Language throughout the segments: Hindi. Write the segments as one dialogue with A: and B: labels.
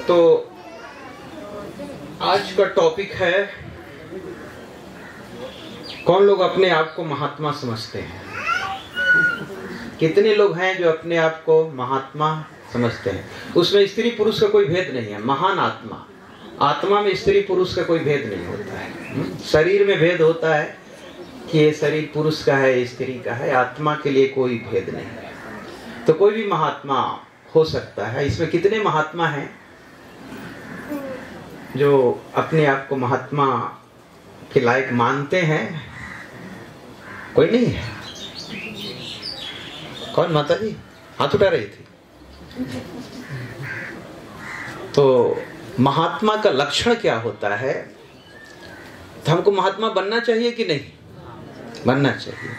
A: तो आज का टॉपिक है, कौन लोग अपने आप को महात्मा समझते हैं? कितने लोग हैं जो अपने आप को महात्मा समझते हैं? उसमें स्त्री पुरुष का कोई भेद नहीं है। महान आत्मा, आत्मा में स्त्री पुरुष का कोई भेद नहीं होता है। शरीर में भेद होता है कि ये शरीर पुरुष का है, स्त्री का है। आत्मा के लिए कोई भेद नहीं है। तो कोई भी महात्मा हो सकता है। इसमें कितने महात्मा हैं जो अपने आप को महात्मा के लायक मानते हैं? कोई नहीं है। कौन? माता जी हाथ उठा रही थी। तो महात्मा का लक्षण क्या होता है? तो हमको महात्मा बनना चाहिए कि नहीं? बनना चाहिए।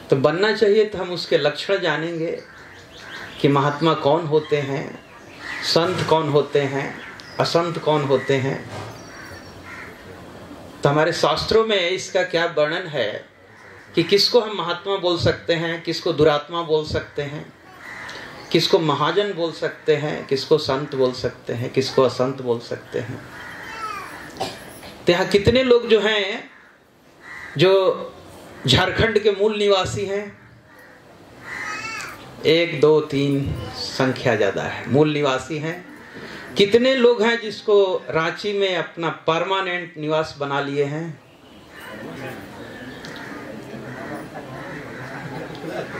A: तो बनना चाहिए तो हम उसके लक्षण जानेंगे कि महात्मा कौन होते हैं, संत कौन होते हैं, असंत कौन होते हैं। तो हमारे शास्त्रों में इसका क्या वर्णन है कि किसको हम महात्मा बोल सकते हैं, किसको दुरात्मा बोल सकते हैं, किसको महाजन बोल सकते हैं, किसको संत बोल सकते हैं, किसको असंत बोल सकते हैं। तो यहाँ कितने लोग जो हैं जो झारखंड के मूल निवासी हैं? 1 2 3 संख्या ज्यादा है, मूल निवासी हैं। कितने लोग हैं जिसको रांची में अपना परमानेंट निवास बना लिए हैं?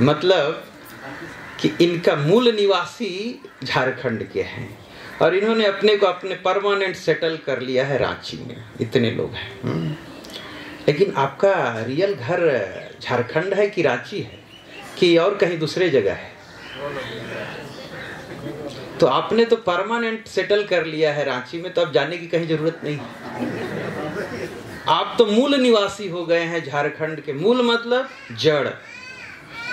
A: मतलब कि इनका मूल निवासी झारखंड के हैं और इन्होंने अपने को अपने परमानेंट सेटल कर लिया है रांची में। इतने लोग हैं। लेकिन आपका रियल घर झारखंड है कि रांची है कि और कहीं दूसरे जगह है? तो आपने तो परमानेंट सेटल कर लिया है रांची में, तो अब जाने की कहीं जरूरत नहीं। आप तो मूल निवासी हो गए हैं झारखंड के। मूल मतलब जड़,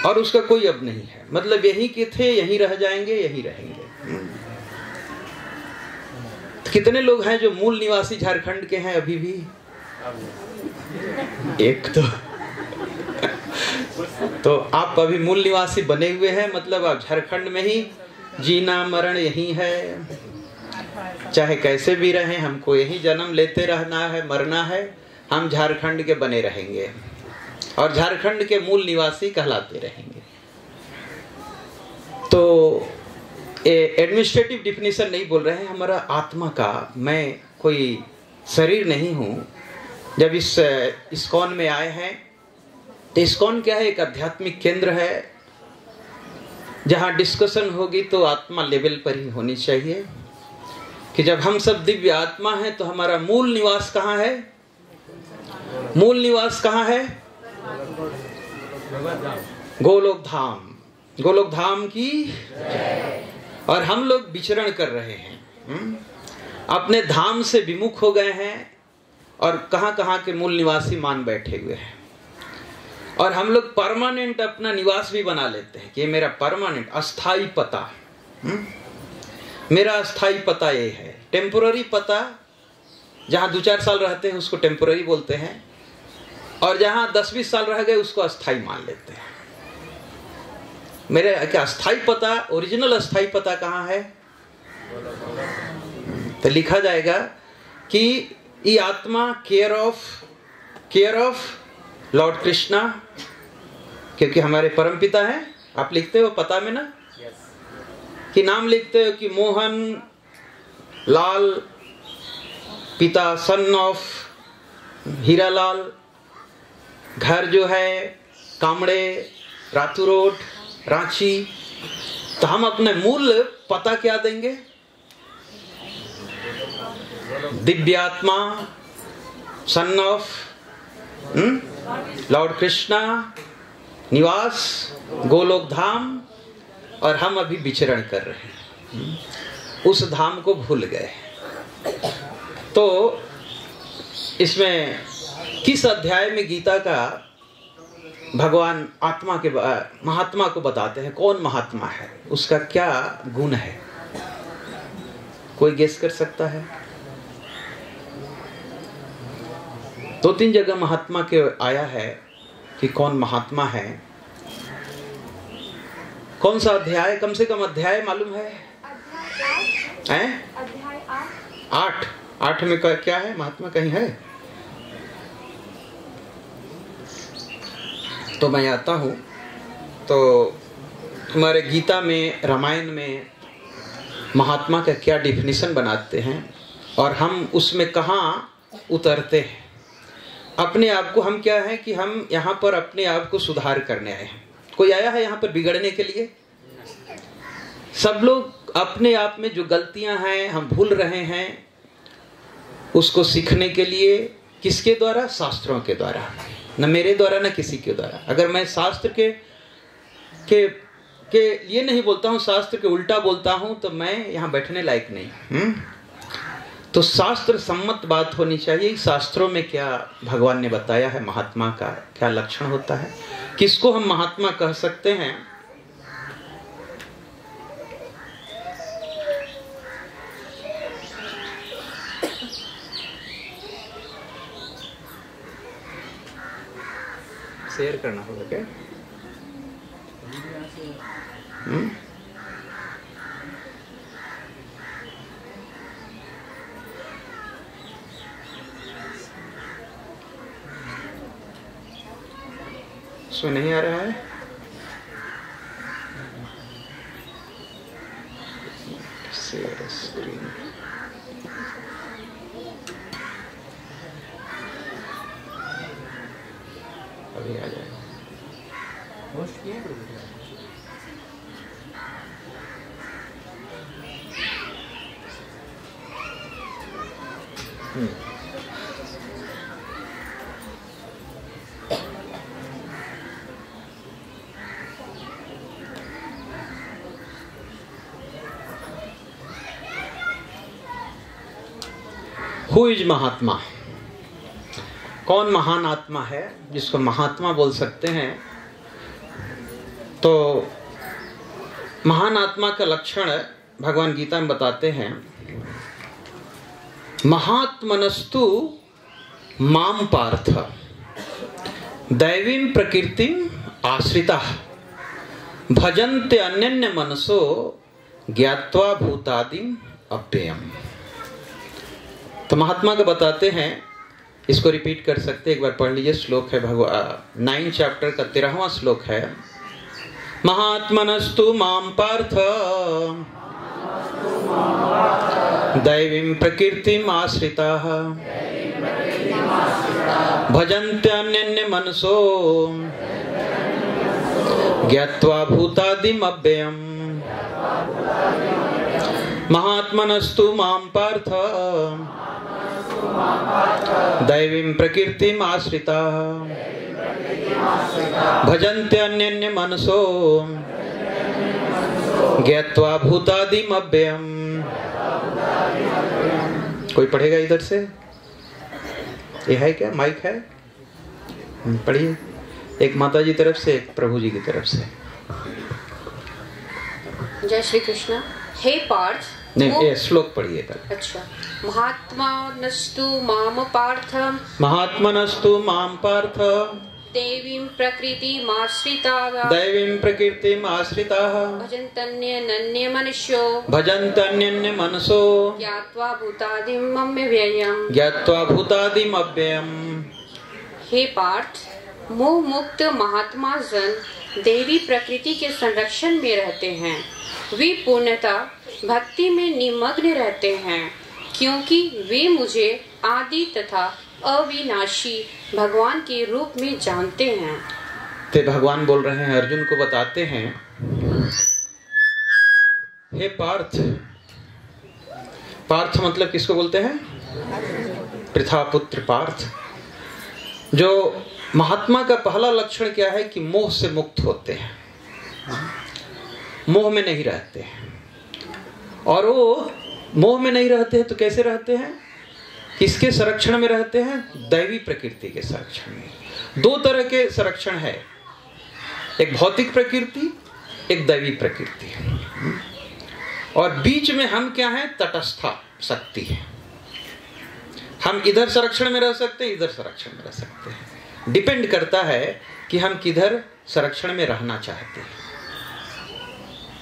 A: और उसका कोई अब नहीं है। मतलब यहीं के थे, यहीं रह जाएंगे, यहीं रहेंगे। तो कितने लोग हैं जो मूल निवासी झारखंड के हैं अभी भी? एक तो आप अभी मूल निवासी बने हुए हैं। मतलब आप झारखंड में ही जीना मरण यही है। चाहे कैसे भी रहें, हमको यही जन्म लेते रहना है, मरना है। हम झारखंड के बने रहेंगे और झारखंड के मूल निवासी कहलाते रहेंगे। तो एडमिनिस्ट्रेटिव डिफिनेशन नहीं बोल रहे हैं हमारा आत्मा का। मैं कोई शरीर नहीं हूं। जब इस इस्कॉन में आए हैं तो इस्कॉन क्या है? एक आध्यात्मिक केंद्र है जहां डिस्कशन होगी तो आत्मा लेवल पर ही होनी चाहिए कि जब हम सब दिव्य आत्मा हैं तो हमारा मूल निवास कहाँ है? मूल निवास कहाँ है? गोलोक धाम। गोलोक धाम की। और हम लोग विचरण कर रहे हैं, अपने धाम से विमुख हो गए हैं और कहां कहां के मूल निवासी मान बैठे हुए हैं। और हम लोग परमानेंट अपना निवास भी बना लेते हैं कि ये मेरा परमानेंट अस्थाई पता। मेरा अस्थाई पता ये है। टेम्पोररी पता जहां 2-4 साल रहते हैं उसको टेम्पोररी बोलते हैं, और जहां 10-20 साल रह गए उसको अस्थाई मान लेते हैं। मेरे क्या अस्थाई पता, ओरिजिनल अस्थाई पता कहाँ है? तो लिखा जाएगा कि ये आत्मा केयर ऑफ लॉर्ड कृष्णा, क्योंकि हमारे परम पिता हैं। आप लिखते हो पता में ना कि नाम लिखते हो कि मोहन लाल पिता, सन ऑफ हीरालाल। घर जो है कामड़े, रातू रोड, रांची। तो हम अपने मूल पता क्या देंगे? दिव्यात्मा, सन ऑफ लॉर्ड कृष्णा, निवास गोलोक धाम। और हम अभी विचरण कर रहे हैं, उस धाम को भूल गए। तो इसमें किस अध्याय में गीता का भगवान आत्मा के महात्मा को बताते हैं? कौन महात्मा है, उसका क्या गुण है? कोई गेस कर सकता है? 2-3 जगह महात्मा के आया है कि कौन महात्मा है। कौन सा अध्याय? कम से कम अध्याय मालूम है? 8 में क्या है? महात्मा कहीं है? तो मैं आता हूँ तो हमारे गीता में, रामायण में महात्मा का क्या डिफिनीशन बनाते हैं और हम उसमें कहाँ उतरते हैं। अपने आप को हम क्या है कि हम यहाँ पर अपने आप को सुधार करने आए हैं। कोई आया है यहाँ पर बिगड़ने के लिए? सब लोग अपने आप में जो गलतियां हैं हम भूल रहे हैं, उसको सीखने के लिए किसके द्वारा? शास्त्रों के द्वारा, न मेरे द्वारा न किसी के द्वारा। अगर मैं शास्त्र के लिए नहीं बोलता हूँ, शास्त्र के उल्टा बोलता हूँ, तो मैं यहाँ बैठने लायक नहीं। तो शास्त्र सम्मत बात होनी चाहिए। शास्त्रों में क्या भगवान ने बताया है, महात्मा का क्या लक्षण होता है, किसको हम महात्मा कह सकते हैं। शेयर करना होगा क्या? उसमें नहीं आ रहा है? Share screen. अभी आ जाएगा। हु इज महात्मा? कौन महान आत्मा है जिसको महात्मा बोल सकते हैं? तो महान आत्मा का लक्षण भगवान गीता में बताते हैं, महात्मनस्तु माम पार्थ दैवीं प्रकृतिम आश्रिताः भजन्ते अन्यन्य मनसो ज्ञात्वा भूतादिम अव्ययम्। तो महात्मा को बताते हैं, इसको रिपीट कर सकते, एक बार पढ़ लीजिए। श्लोक है 9 चैप्टर का 13वां श्लोक है। महात्मनस्तु माम पार्थ दैवीं प्रकृतिम आश्रिताः भजन्ते अन्यन्य मनसो ज्ञात्वा भूतादिम अव्ययम्। महात्मनस्तु माम पार्थ दैवीं प्रकृतिम आश्रिताः भजन्ते अन्यन्य मनसो ज्ञात्वा भूतादिम अव्ययम्। कोई पढ़ेगा इधर से? ये है क्या? माइक है? पढ़िए, एक माता जी तरफ से, एक प्रभु जी की तरफ से।
B: जय श्री कृष्ण। हे पार्थ,
A: नहीं, ये श्लोक पढ़िए तक।
B: अच्छा। महात्मनस्तु माम पार्थ
A: महात्मनस्तु माम पार्थ
B: दैवीं प्रकृतिमाश्रिताः
A: दैवीं प्रकृतिमाश्रिताः
B: भजन्तन्यन्य मनुष्यो
A: भजन्तन्यन्य मनसो
B: ज्ञात्वा भूतादिम अव्ययम्।
A: ज्ञात्वा भूतादिम अव्ययम्।
B: हे पार्थ, मोह मुक्त महात्मा जन देवी प्रकृति के संरक्षण में रहते हैं। वे पूर्णतः भक्ति में निमग्न रहते हैं, क्योंकि वे मुझे आदि तथा अविनाशी भगवान के रूप में जानते हैं।
A: ते भगवान बोल रहे हैं, अर्जुन को बताते हैं, हे पार्थ। पार्थ मतलब किसको बोलते हैं? पृथापुत्र पार्थ। जो महात्मा का पहला लक्षण क्या है कि मोह से मुक्त होते हैं, मोह में नहीं रहते हैं। और वो मोह में नहीं रहते हैं तो कैसे रहते हैं? किसके संरक्षण में रहते हैं? दैवी प्रकृति के संरक्षण में। दो तरह के संरक्षण है, एक भौतिक प्रकृति, एक दैवी प्रकृति। और बीच में हम क्या हैं? तटस्थ शक्ति है। हम इधर संरक्षण में रह सकते हैं, इधर संरक्षण में रह सकते हैं। डिपेंड करता है कि हम किधर संरक्षण में रहना चाहते हैं।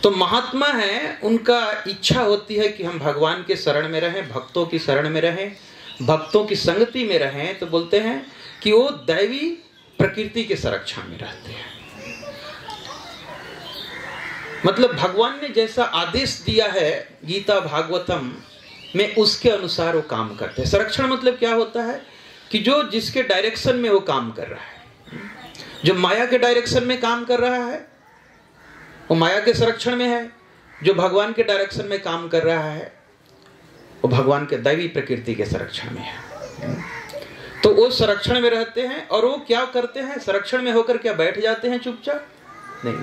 A: तो महात्मा है, उनका इच्छा होती है कि हम भगवान के शरण में रहें, भक्तों की शरण में रहें, भक्तों की संगति में रहें, तो बोलते हैं कि वो दैवी प्रकृति के संरक्षण में रहते हैं। मतलब भगवान ने जैसा आदेश दिया है गीता भागवतम में, उसके अनुसार वो काम करते हैं। संरक्षण मतलब क्या होता है कि जो जिसके डायरेक्शन में वो काम कर रहा है, जो माया के डायरेक्शन में काम कर रहा है वो माया के संरक्षण में है, जो भगवान के डायरेक्शन में काम कर रहा है वो भगवान के दैवी प्रकृति के संरक्षण में है। तो वो संरक्षण में रहते हैं। और वो क्या करते हैं, संरक्षण में होकर क्या बैठ जाते हैं चुपचाप? नहीं,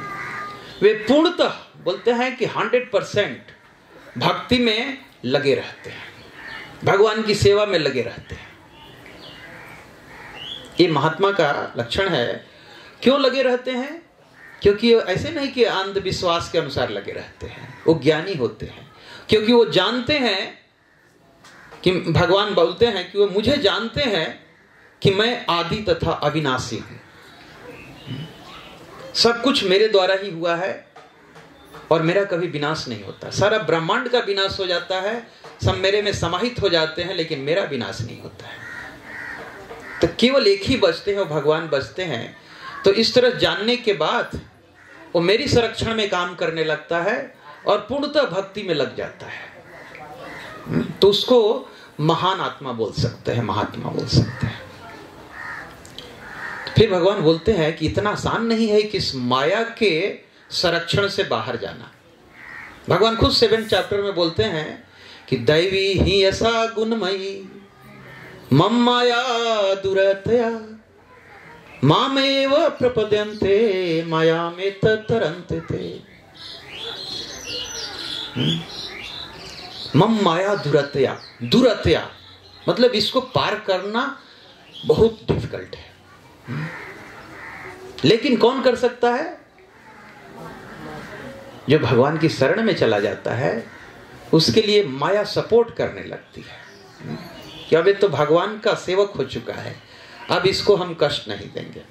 A: वे पूर्णतः बोलते हैं कि 100% भक्ति में लगे रहते हैं, भगवान की सेवा में लगे रहते हैं। ये महात्मा का लक्षण है। क्यों लगे रहते हैं? क्योंकि ऐसे नहीं कि अंधविश्वास के अनुसार लगे रहते हैं, वो ज्ञानी होते हैं। क्योंकि वो जानते हैं कि भगवान बोलते हैं कि वो मुझे जानते हैं कि मैं आदि तथा अविनाशी हूं, सब कुछ मेरे द्वारा ही हुआ है और मेरा कभी विनाश नहीं होता। सारा ब्रह्मांड का विनाश हो जाता है, सब मेरे में समाहित हो जाते हैं, लेकिन मेरा विनाश नहीं होता है। तो केवल एक ही बचते हैं, वो भगवान बचते हैं। तो इस तरह जानने के बाद वो मेरी संरक्षण में काम करने लगता है और पूर्णतः भक्ति में लग जाता है। तो उसको महान आत्मा बोल सकते हैं, महात्मा बोल सकते हैं। फिर भगवान बोलते हैं कि इतना आसान नहीं है कि इस माया के संरक्षण से बाहर जाना। भगवान खुद 7th चैप्टर में बोलते हैं कि दैवी ही ऐसा गुणमयी मम माया दुरतया मामेव प्रपद्यन्ते माया में तरन्ते थे। मम माया दुरतया, दुरतया मतलब इसको पार करना बहुत डिफिकल्ट है। लेकिन कौन कर सकता है? जो भगवान की शरण में चला जाता है, उसके लिए माया सपोर्ट करने लगती है कि अब ये तो भगवान का सेवक हो चुका है, अब इसको हम कष्ट नहीं देंगे।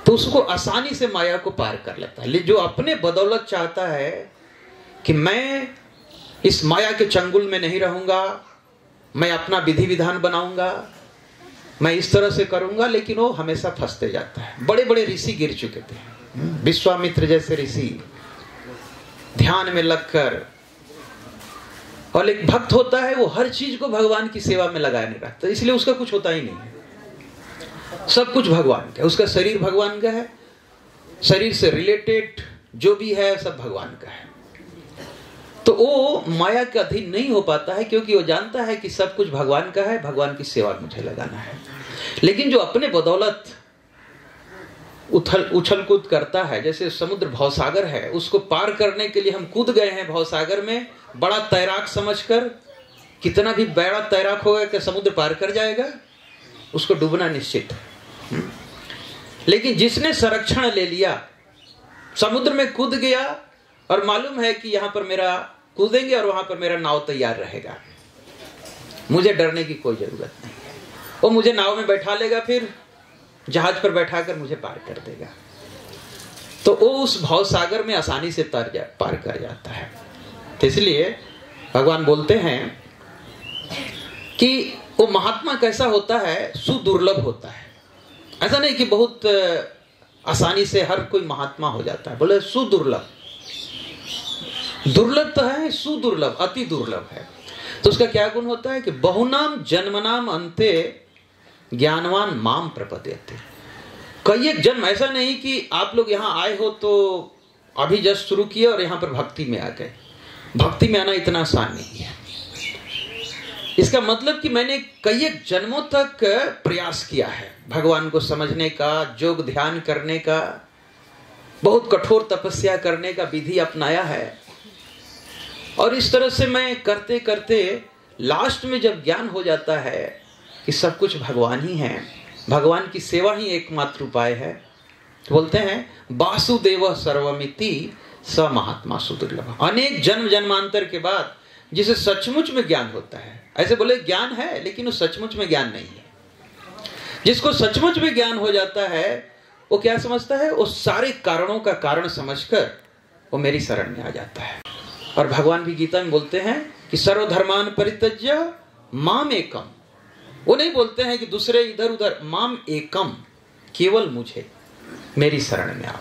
A: तो उसको आसानी से माया को पार कर लेता है। जो अपने बदौलत चाहता है कि मैं इस माया के चंगुल में नहीं रहूंगा, मैं अपना विधि विधान बनाऊंगा, मैं इस तरह से करूंगा, लेकिन वो हमेशा फंसते जाता है। बड़े बड़े ऋषि गिर चुके थे, विश्वामित्र जैसे ऋषि ध्यान में लगकर। और एक भक्त होता है, वो हर चीज को भगवान की सेवा में लगाने रखता है, इसलिए उसका कुछ होता ही नहीं है। सब कुछ भगवान का है, उसका शरीर भगवान का है, शरीर से रिलेटेड जो भी है सब भगवान का है। तो वो माया के अधीन नहीं हो पाता है, क्योंकि वो जानता है कि सब कुछ भगवान का है, भगवान की सेवा में मुझे लगाना है। लेकिन जो अपने बदौलत उछल कूद करता है, जैसे समुद्र भवसागर है, उसको पार करने के लिए हम कूद गए हैं भवसागर में, बड़ा तैराक समझकर, कितना भी बड़ा तैराक होगा कि समुद्र पार कर जाएगा, उसको डूबना निश्चित है। लेकिन जिसने संरक्षण ले लिया, समुद्र में कूद गया और मालूम है कि यहां पर मेरा कूदेंगे और वहां पर मेरा नाव तैयार रहेगा, मुझे डरने की कोई जरूरत नहीं है, वो मुझे नाव में बैठा लेगा, फिर जहाज पर बैठाकर मुझे पार कर देगा। तो वो उस भवसागर में आसानी से पार कर जाता है। तो इसलिए भगवान बोलते हैं कि वो महात्मा कैसा होता है, सुदुर्लभ होता है। ऐसा नहीं कि बहुत आसानी से हर कोई महात्मा हो जाता है, बोले सुदुर्लभ। दुर्लभ तो है, सुदुर्लभ अति दुर्लभ है। तो उसका क्या गुण होता है कि बहुनाम जन्मनाम अंते ज्ञानवान माम प्रपद्यते। कई एक जन्म, ऐसा नहीं कि आप लोग यहाँ आए हो तो अभी जस्ट शुरू किए और यहाँ पर भक्ति में आ गए। भक्ति में आना इतना आसान नहीं है। इसका मतलब कि मैंने कई एक जन्मों तक प्रयास किया है भगवान को समझने का, योग ध्यान करने का, बहुत कठोर तपस्या करने का विधि अपनाया है। और इस तरह से मैं करते करते लास्ट में जब ज्ञान हो जाता है कि सब कुछ भगवान ही है, भगवान की सेवा ही एकमात्र उपाय है, तो बोलते हैं वासुदेव सर्वमिति स महात्मा सुदुर्लभ। अनेक जन्म जन्मांतर के बाद जिसे सचमुच में ज्ञान होता है, ऐसे बोले ज्ञान है लेकिन वो सचमुच में ज्ञान नहीं है। जिसको सचमुच में ज्ञान हो जाता है वो क्या समझता है, वो सारे कारणों का कारण समझकर वो मेरी शरण में आ जाता है। और भगवान भी गीता में बोलते हैं कि सर्वधर्मान परित्यज्य माम एकम। वो नहीं बोलते हैं कि दूसरे इधर उधर, माम एकम, केवल मुझे, मेरी शरण में आओ।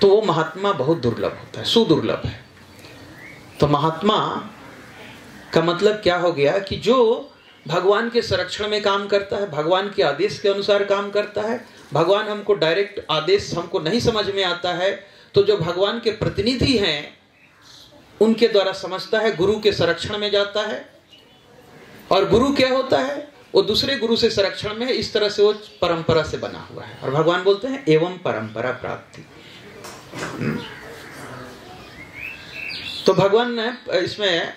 A: तो वो महात्मा बहुत दुर्लभ होता है, सुदुर्लभ है। तो महात्मा का मतलब क्या हो गया कि जो भगवान के संरक्षण में काम करता है, भगवान के आदेश के अनुसार काम करता है। भगवान हमको डायरेक्ट आदेश हमको नहीं समझ में आता है, तो जो भगवान के प्रतिनिधि हैं उनके द्वारा समझता है, गुरु के संरक्षण में जाता है। और गुरु क्या होता है? वो दूसरे गुरु से संरक्षण में है। इस तरह से वो परंपरा से बना हुआ है। और भगवान बोलते हैं एवं परंपरा प्राप्ति। तो भगवान ने इसमें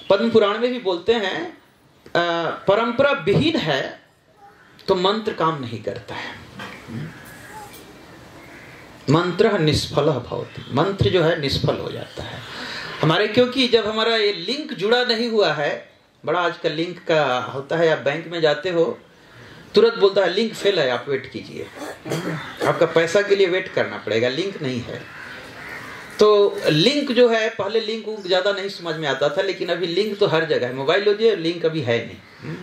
A: पद्म पुराण में भी बोलते हैं परंपरा विहीन है तो मंत्र काम नहीं करता है। मंत्र निष्फल भवति, मंत्र जो है निष्फल हो जाता है हमारे, क्योंकि जब हमारा ये लिंक जुड़ा नहीं हुआ है। बड़ा आजकल लिंक का होता है, आप बैंक में जाते हो तुरंत बोलता है लिंक फेल है, आप वेट कीजिए। आपका पैसा के लिए वेट करना पड़ेगा, लिंक नहीं है। तो लिंक जो है, पहले लिंक ज्यादा नहीं समझ में आता था, लेकिन अभी लिंक तो हर जगह है। मोबाइल लीजिए, लिंक अभी है नहीं।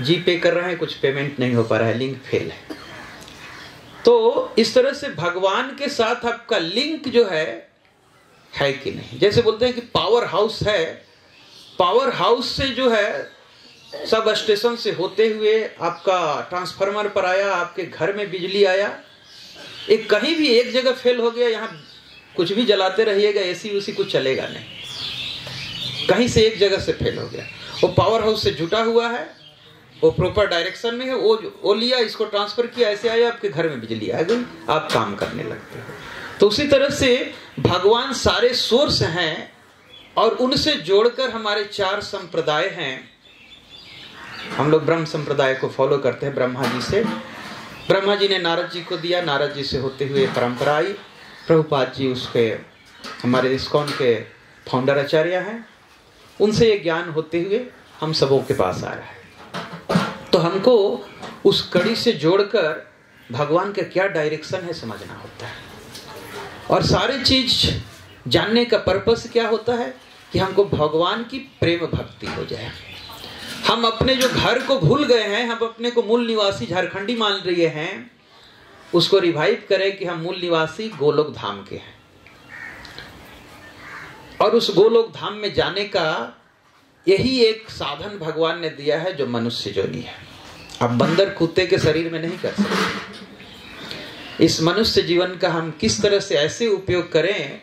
A: जी पे कर रहे हैं, कुछ पेमेंट नहीं हो पा रहा है, लिंक फेल है। तो इस तरह से भगवान के साथ आपका लिंक जो है कि नहीं। जैसे बोलते हैं कि पावर हाउस है, पावर हाउस से जो है सब स्टेशन से होते हुए आपका ट्रांसफार्मर पर आया, आपके घर में बिजली आया। एक कहीं भी एक जगह फेल हो गया, यहाँ कुछ भी जलाते रहिएगा, एसी उसी कुछ चलेगा नहीं। कहीं से एक जगह से फेल हो गया, वो पावर हाउस से जुटा हुआ है, वो प्रॉपर डायरेक्शन में है, वो लिया, इसको ट्रांसफर किया, ऐसे आया, आपके घर में बिजली आ गई, आप काम करने लगते हो। तो उसी तरह से भगवान सारे सोर्स हैं और उनसे जोड़कर हमारे 4 संप्रदाय हैं। हम लोग ब्रह्म संप्रदाय को फॉलो करते हैं ब्रह्मा जी से। ब्रह्मा जी ने नारद जी को दिया, नारद जी से होते हुए परंपरा आई। प्रभुपाद जी उसके हमारे इस्कॉन के फाउंडर आचार्य हैं, उनसे ये ज्ञान होते हुए हम सबों के पास आ रहा है। तो हमको उस कड़ी से जोड़कर भगवान का क्या डायरेक्शन है समझना होता है। और सारे चीज जानने का पर्पस क्या होता है कि हमको भगवान की प्रेम भक्ति हो जाए। हम अपने जो घर को भूल गए हैं, हम अपने को मूल निवासी झारखंडी मान रहे हैं, उसको रिवाइव करें कि हम मूल निवासी गोलोक धाम के हैं। और उस गोलोक धाम में जाने का यही एक साधन भगवान ने दिया है, जो मनुष्य जोनी है। आप बंदर कुत्ते के शरीर में नहीं कर सकते। इस मनुष्य जीवन का हम किस तरह से ऐसे उपयोग करें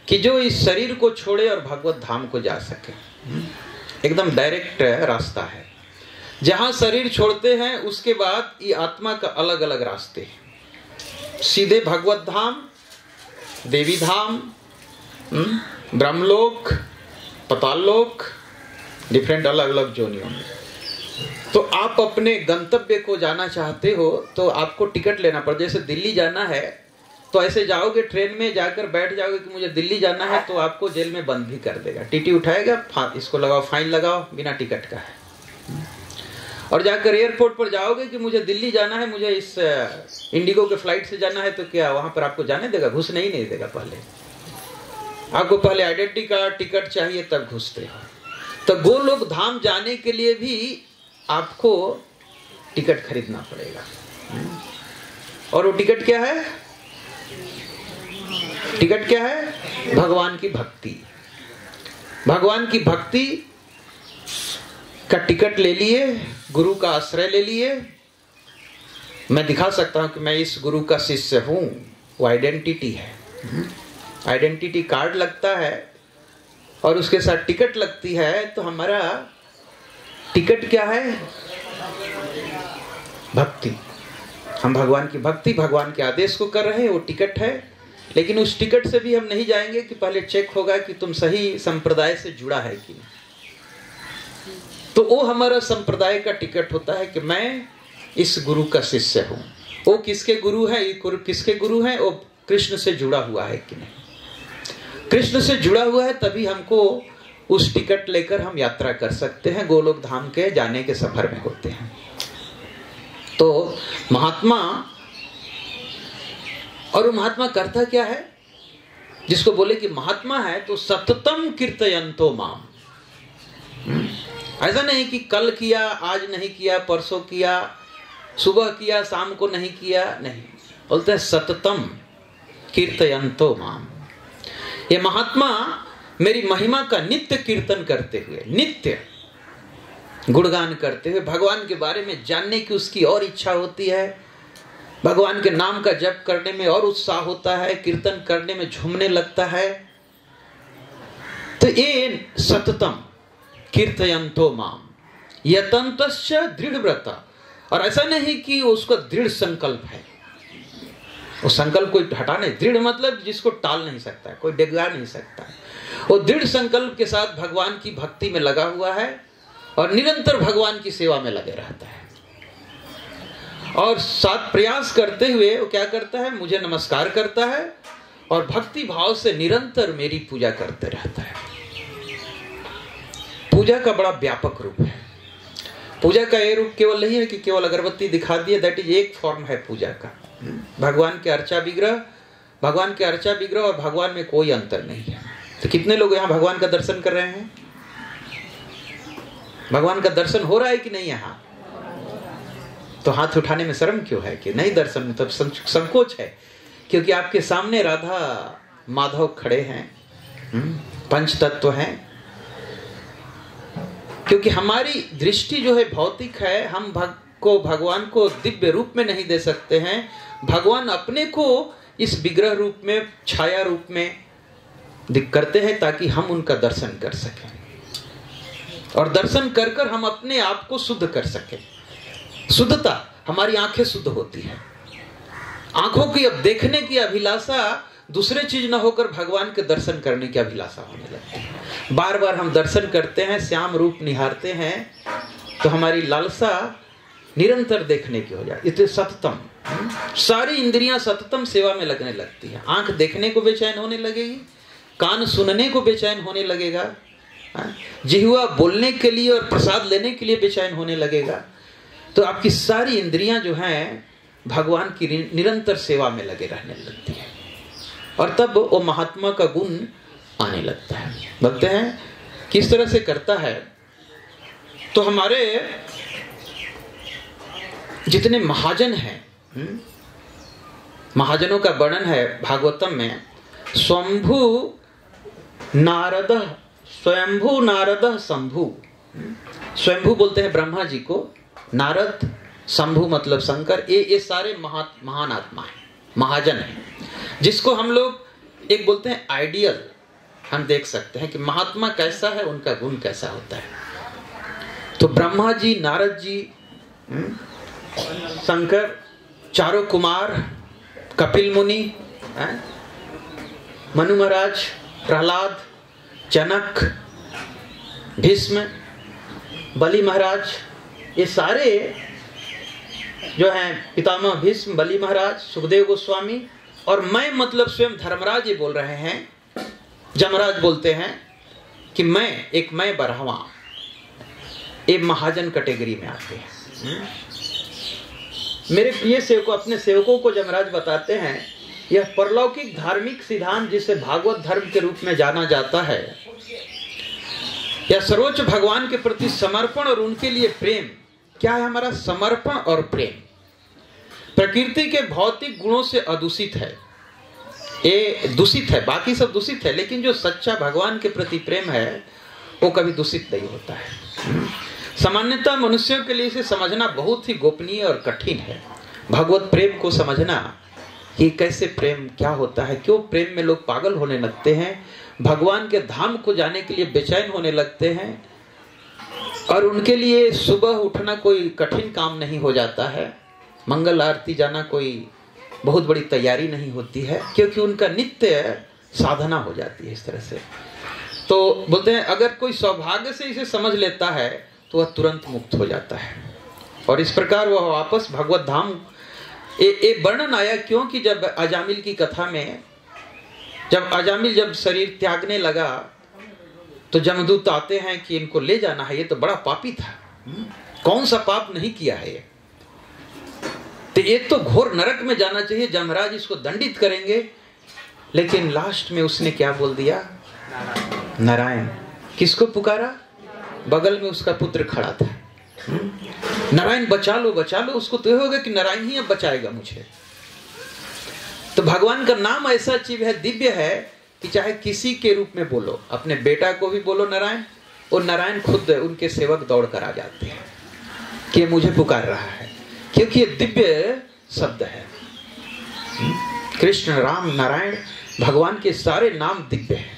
A: कि जो इस शरीर को छोड़े और भगवत धाम को जा सके। एकदम डायरेक्ट रास्ता है। जहां शरीर छोड़ते हैं उसके बाद ये आत्मा का अलग अलग रास्ते हैं। सीधे भगवत धाम, देवी धाम, ब्रह्मलोक, पताललोक, डिफरेंट अलग अलग जोनियों में। तो आप अपने गंतव्य को जाना चाहते हो तो आपको टिकट लेना पड़ता है। जैसे दिल्ली जाना है तो ऐसे जाओगे, ट्रेन में जाकर बैठ जाओगे कि मुझे दिल्ली जाना है, तो आपको जेल में बंद भी कर देगा। टीटी उठाएगा, इसको लगाओ, फाइन लगाओ, बिना टिकट का है। और जाकर एयरपोर्ट पर जाओगे कि मुझे दिल्ली जाना है, मुझे इस इंडिगो के फ्लाइट से जाना है, तो क्या वहां पर आपको जाने देगा? घुसने ही नहीं देगा। पहले आपको पहले आइडेंटिटी कार्ड, टिकट चाहिए, तब घुसते हो। तो गोलोक धाम जाने के लिए भी आपको टिकट खरीदना पड़ेगा। और वो टिकट क्या है? टिकट क्या है? भगवान की भक्ति। भगवान की भक्ति का टिकट ले लिए, गुरु का आश्रय ले लिए। मैं दिखा सकता हूं कि मैं इस गुरु का शिष्य हूं, वो आइडेंटिटी है। आइडेंटिटी कार्ड लगता है और उसके साथ टिकट लगती है। तो हमारा टिकट क्या है? भक्ति। हम भगवान की भक्ति, भगवान के आदेश को कर रहे हैं, वो टिकट है। लेकिन उस टिकट से भी हम नहीं जाएंगे कि पहले चेक होगा कि तुम सही संप्रदाय से जुड़ा है कि नहीं। तो वो हमारा संप्रदाय का टिकट होता है कि मैं इस गुरु का शिष्य हूं। वो किसके गुरु है? किसके गुरु है? वो कृष्ण से जुड़ा हुआ है कि नहीं। कृष्ण से जुड़ा हुआ है तभी हमको उस टिकट लेकर हम यात्रा कर सकते हैं, गोलोक धाम के जाने के सफर में होते हैं। तो महात्मा, और महात्मा करता क्या है? जिसको बोले कि महात्मा है तो सततम कीर्तयन्तो माम। ऐसा नहीं कि कल किया, आज नहीं किया, परसों किया, सुबह किया, शाम को नहीं किया, नहीं, बोलते हैं सततम कीर्तयन्तो माम। ये महात्मा मेरी महिमा का नित्य कीर्तन करते हुए, नित्य गुणगान करते हुए, भगवान के बारे में जानने की उसकी और इच्छा होती है, भगवान के नाम का जप करने में और उत्साह होता है, कीर्तन करने में झूमने लगता है। तो ये सततम कीर्तयन्तो माम यतन्तश्च दृढ़व्रता। और ऐसा नहीं कि उसका दृढ़ संकल्प है, वो संकल्प कोई हटा नहीं, दृढ़ मतलब जिसको टाल नहीं सकता है, कोई डिगा नहीं सकता है। वो दृढ़ संकल्प के साथ भगवान की भक्ति में लगा हुआ है और निरंतर भगवान की सेवा में लगे रहता है। और साथ प्रयास करते हुए वो क्या करता है, मुझे नमस्कार करता है और भक्ति भाव से निरंतर मेरी पूजा करते रहता है। पूजा का बड़ा व्यापक रूप है। पूजा का ये रूप केवल नहीं है कि केवल अगरबत्ती दिखा दिए, दैट इज एक फॉर्म है पूजा का। भगवान के अर्चा विग्रह और भगवान में कोई अंतर नहीं है। तो कितने लोग यहाँ भगवान का दर्शन कर रहे हैं? भगवान का दर्शन हो रहा है कि नहीं यहाँ? तो हाथ उठाने में शर्म क्यों है कि नहीं दर्शन में? तब संकोच है, क्योंकि आपके सामने राधा माधव खड़े हैं, पंच तत्व हैं। क्योंकि हमारी दृष्टि जो है भौतिक है, हम भगवान को दिव्य रूप में नहीं दे सकते हैं। भगवान अपने को इस विग्रह रूप में, छाया रूप में करते हैं ताकि हम उनका दर्शन कर सकें, और दर्शन कर कर हम अपने आप को शुद्ध कर सकें। शुद्धता, हमारी आंखें शुद्ध होती है। आंखों की अब देखने की अभिलाषा दूसरे चीज न होकर भगवान के दर्शन करने की अभिलाषा होने लगती है। बार बार हम दर्शन करते हैं, श्याम रूप निहारते हैं, तो हमारी लालसा निरंतर देखने की हो जाती है। इसलिए सततम, सारी इंद्रियां सततम सेवा में लगने लगती है। आंख देखने को बेचैन होने लगेगी, कान सुनने को बेचैन होने लगेगा, जिह्वा बोलने के लिए और प्रसाद लेने के लिए बेचैन होने लगेगा। तो आपकी सारी इंद्रियां जो हैं भगवान की निरंतर सेवा में लगे रहने लगती है, और तब वो महात्मा का गुण आने लगता है। बोलते हैं किस तरह से करता है, तो हमारे जितने महाजन हैं, महाजनों का वर्णन है भागवतम में। स्वयंभू नारद शंभु। स्वयंभू बोलते हैं ब्रह्मा जी को, नारद, शंभु मतलब शंकर। ये सारे महान आत्मा है, महाजन है, जिसको हम लोग एक बोलते हैं आइडियल। हम देख सकते हैं कि महात्मा कैसा है, उनका गुण कैसा होता है। तो ब्रह्मा जी, नारद जी, शंकर, चारों कुमार, कपिल मुनि, मनु महाराज, प्रहलाद, जनक, भीष्म, बलि महाराज, ये सारे जो हैं पितामह भीष्म, बलि महाराज, सुखदेव गोस्वामी, और मैं मतलब स्वयं धर्मराज ये बोल रहे हैं। जमराज बोलते हैं कि मैं बरहवा, ये महाजन कैटेगरी में आते हैं। मेरे प्रिय सेवकों, अपने सेवकों को जमराज बताते हैं, यह परलौकिक धार्मिक सिद्धांत जिसे भागवत धर्म के रूप में जाना जाता है, यह सर्वोच्च भगवान के प्रति समर्पण और उनके लिए प्रेम। क्या है हमारा समर्पण और प्रेम? प्रकृति के भौतिक गुणों से अदूषित है, ये दूषित है, बाकी सब दूषित है, लेकिन जो सच्चा भगवान के प्रति प्रेम है वो कभी दूषित नहीं होता है। सामान्यतः मनुष्यों के लिए इसे समझना बहुत ही गोपनीय और कठिन है। भगवत प्रेम को समझना कि कैसे प्रेम क्या होता है, क्यों प्रेम में लोग पागल होने लगते हैं, भगवान के धाम को जाने के लिए बेचैन होने लगते हैं, और उनके लिए सुबह उठना कोई कठिन काम नहीं हो जाता है, मंगल आरती जाना कोई बहुत बड़ी तैयारी नहीं होती है, क्योंकि उनका नित्य साधना हो जाती है इस तरह से। तो बोलते हैं अगर कोई सौभाग्य से इसे समझ लेता है तो वह तुरंत मुक्त हो जाता है, और इस प्रकार वह वापस भगवत धाम। ये वर्णन आया क्योंकि जब अजामिल की कथा में, जब अजामिल जब शरीर त्यागने लगा तो जमदूत आते हैं कि इनको ले जाना है, ये तो बड़ा पापी था, कौन सा पाप नहीं किया है ये, तो एक तो घोर नरक में जाना चाहिए, जमराज इसको दंडित करेंगे, लेकिन लास्ट में उसने क्या बोल दिया? नारायण। किसको पुकारा? बगल में उसका पुत्र खड़ा था। नारायण बचा लो बचा लो। उसको तो होगा कि नारायण ही अब बचाएगा मुझे। तो भगवान का नाम ऐसा चीज है, दिव्य है, कि चाहे किसी के रूप में बोलो, अपने बेटा को भी बोलो नारायण, और नारायण खुद उनके सेवक दौड़ कर आ जाते हैं कि ये मुझे पुकार रहा है, क्योंकि ये दिव्य शब्द है। कृष्ण, राम, नारायण, भगवान के सारे नाम दिव्य हैं।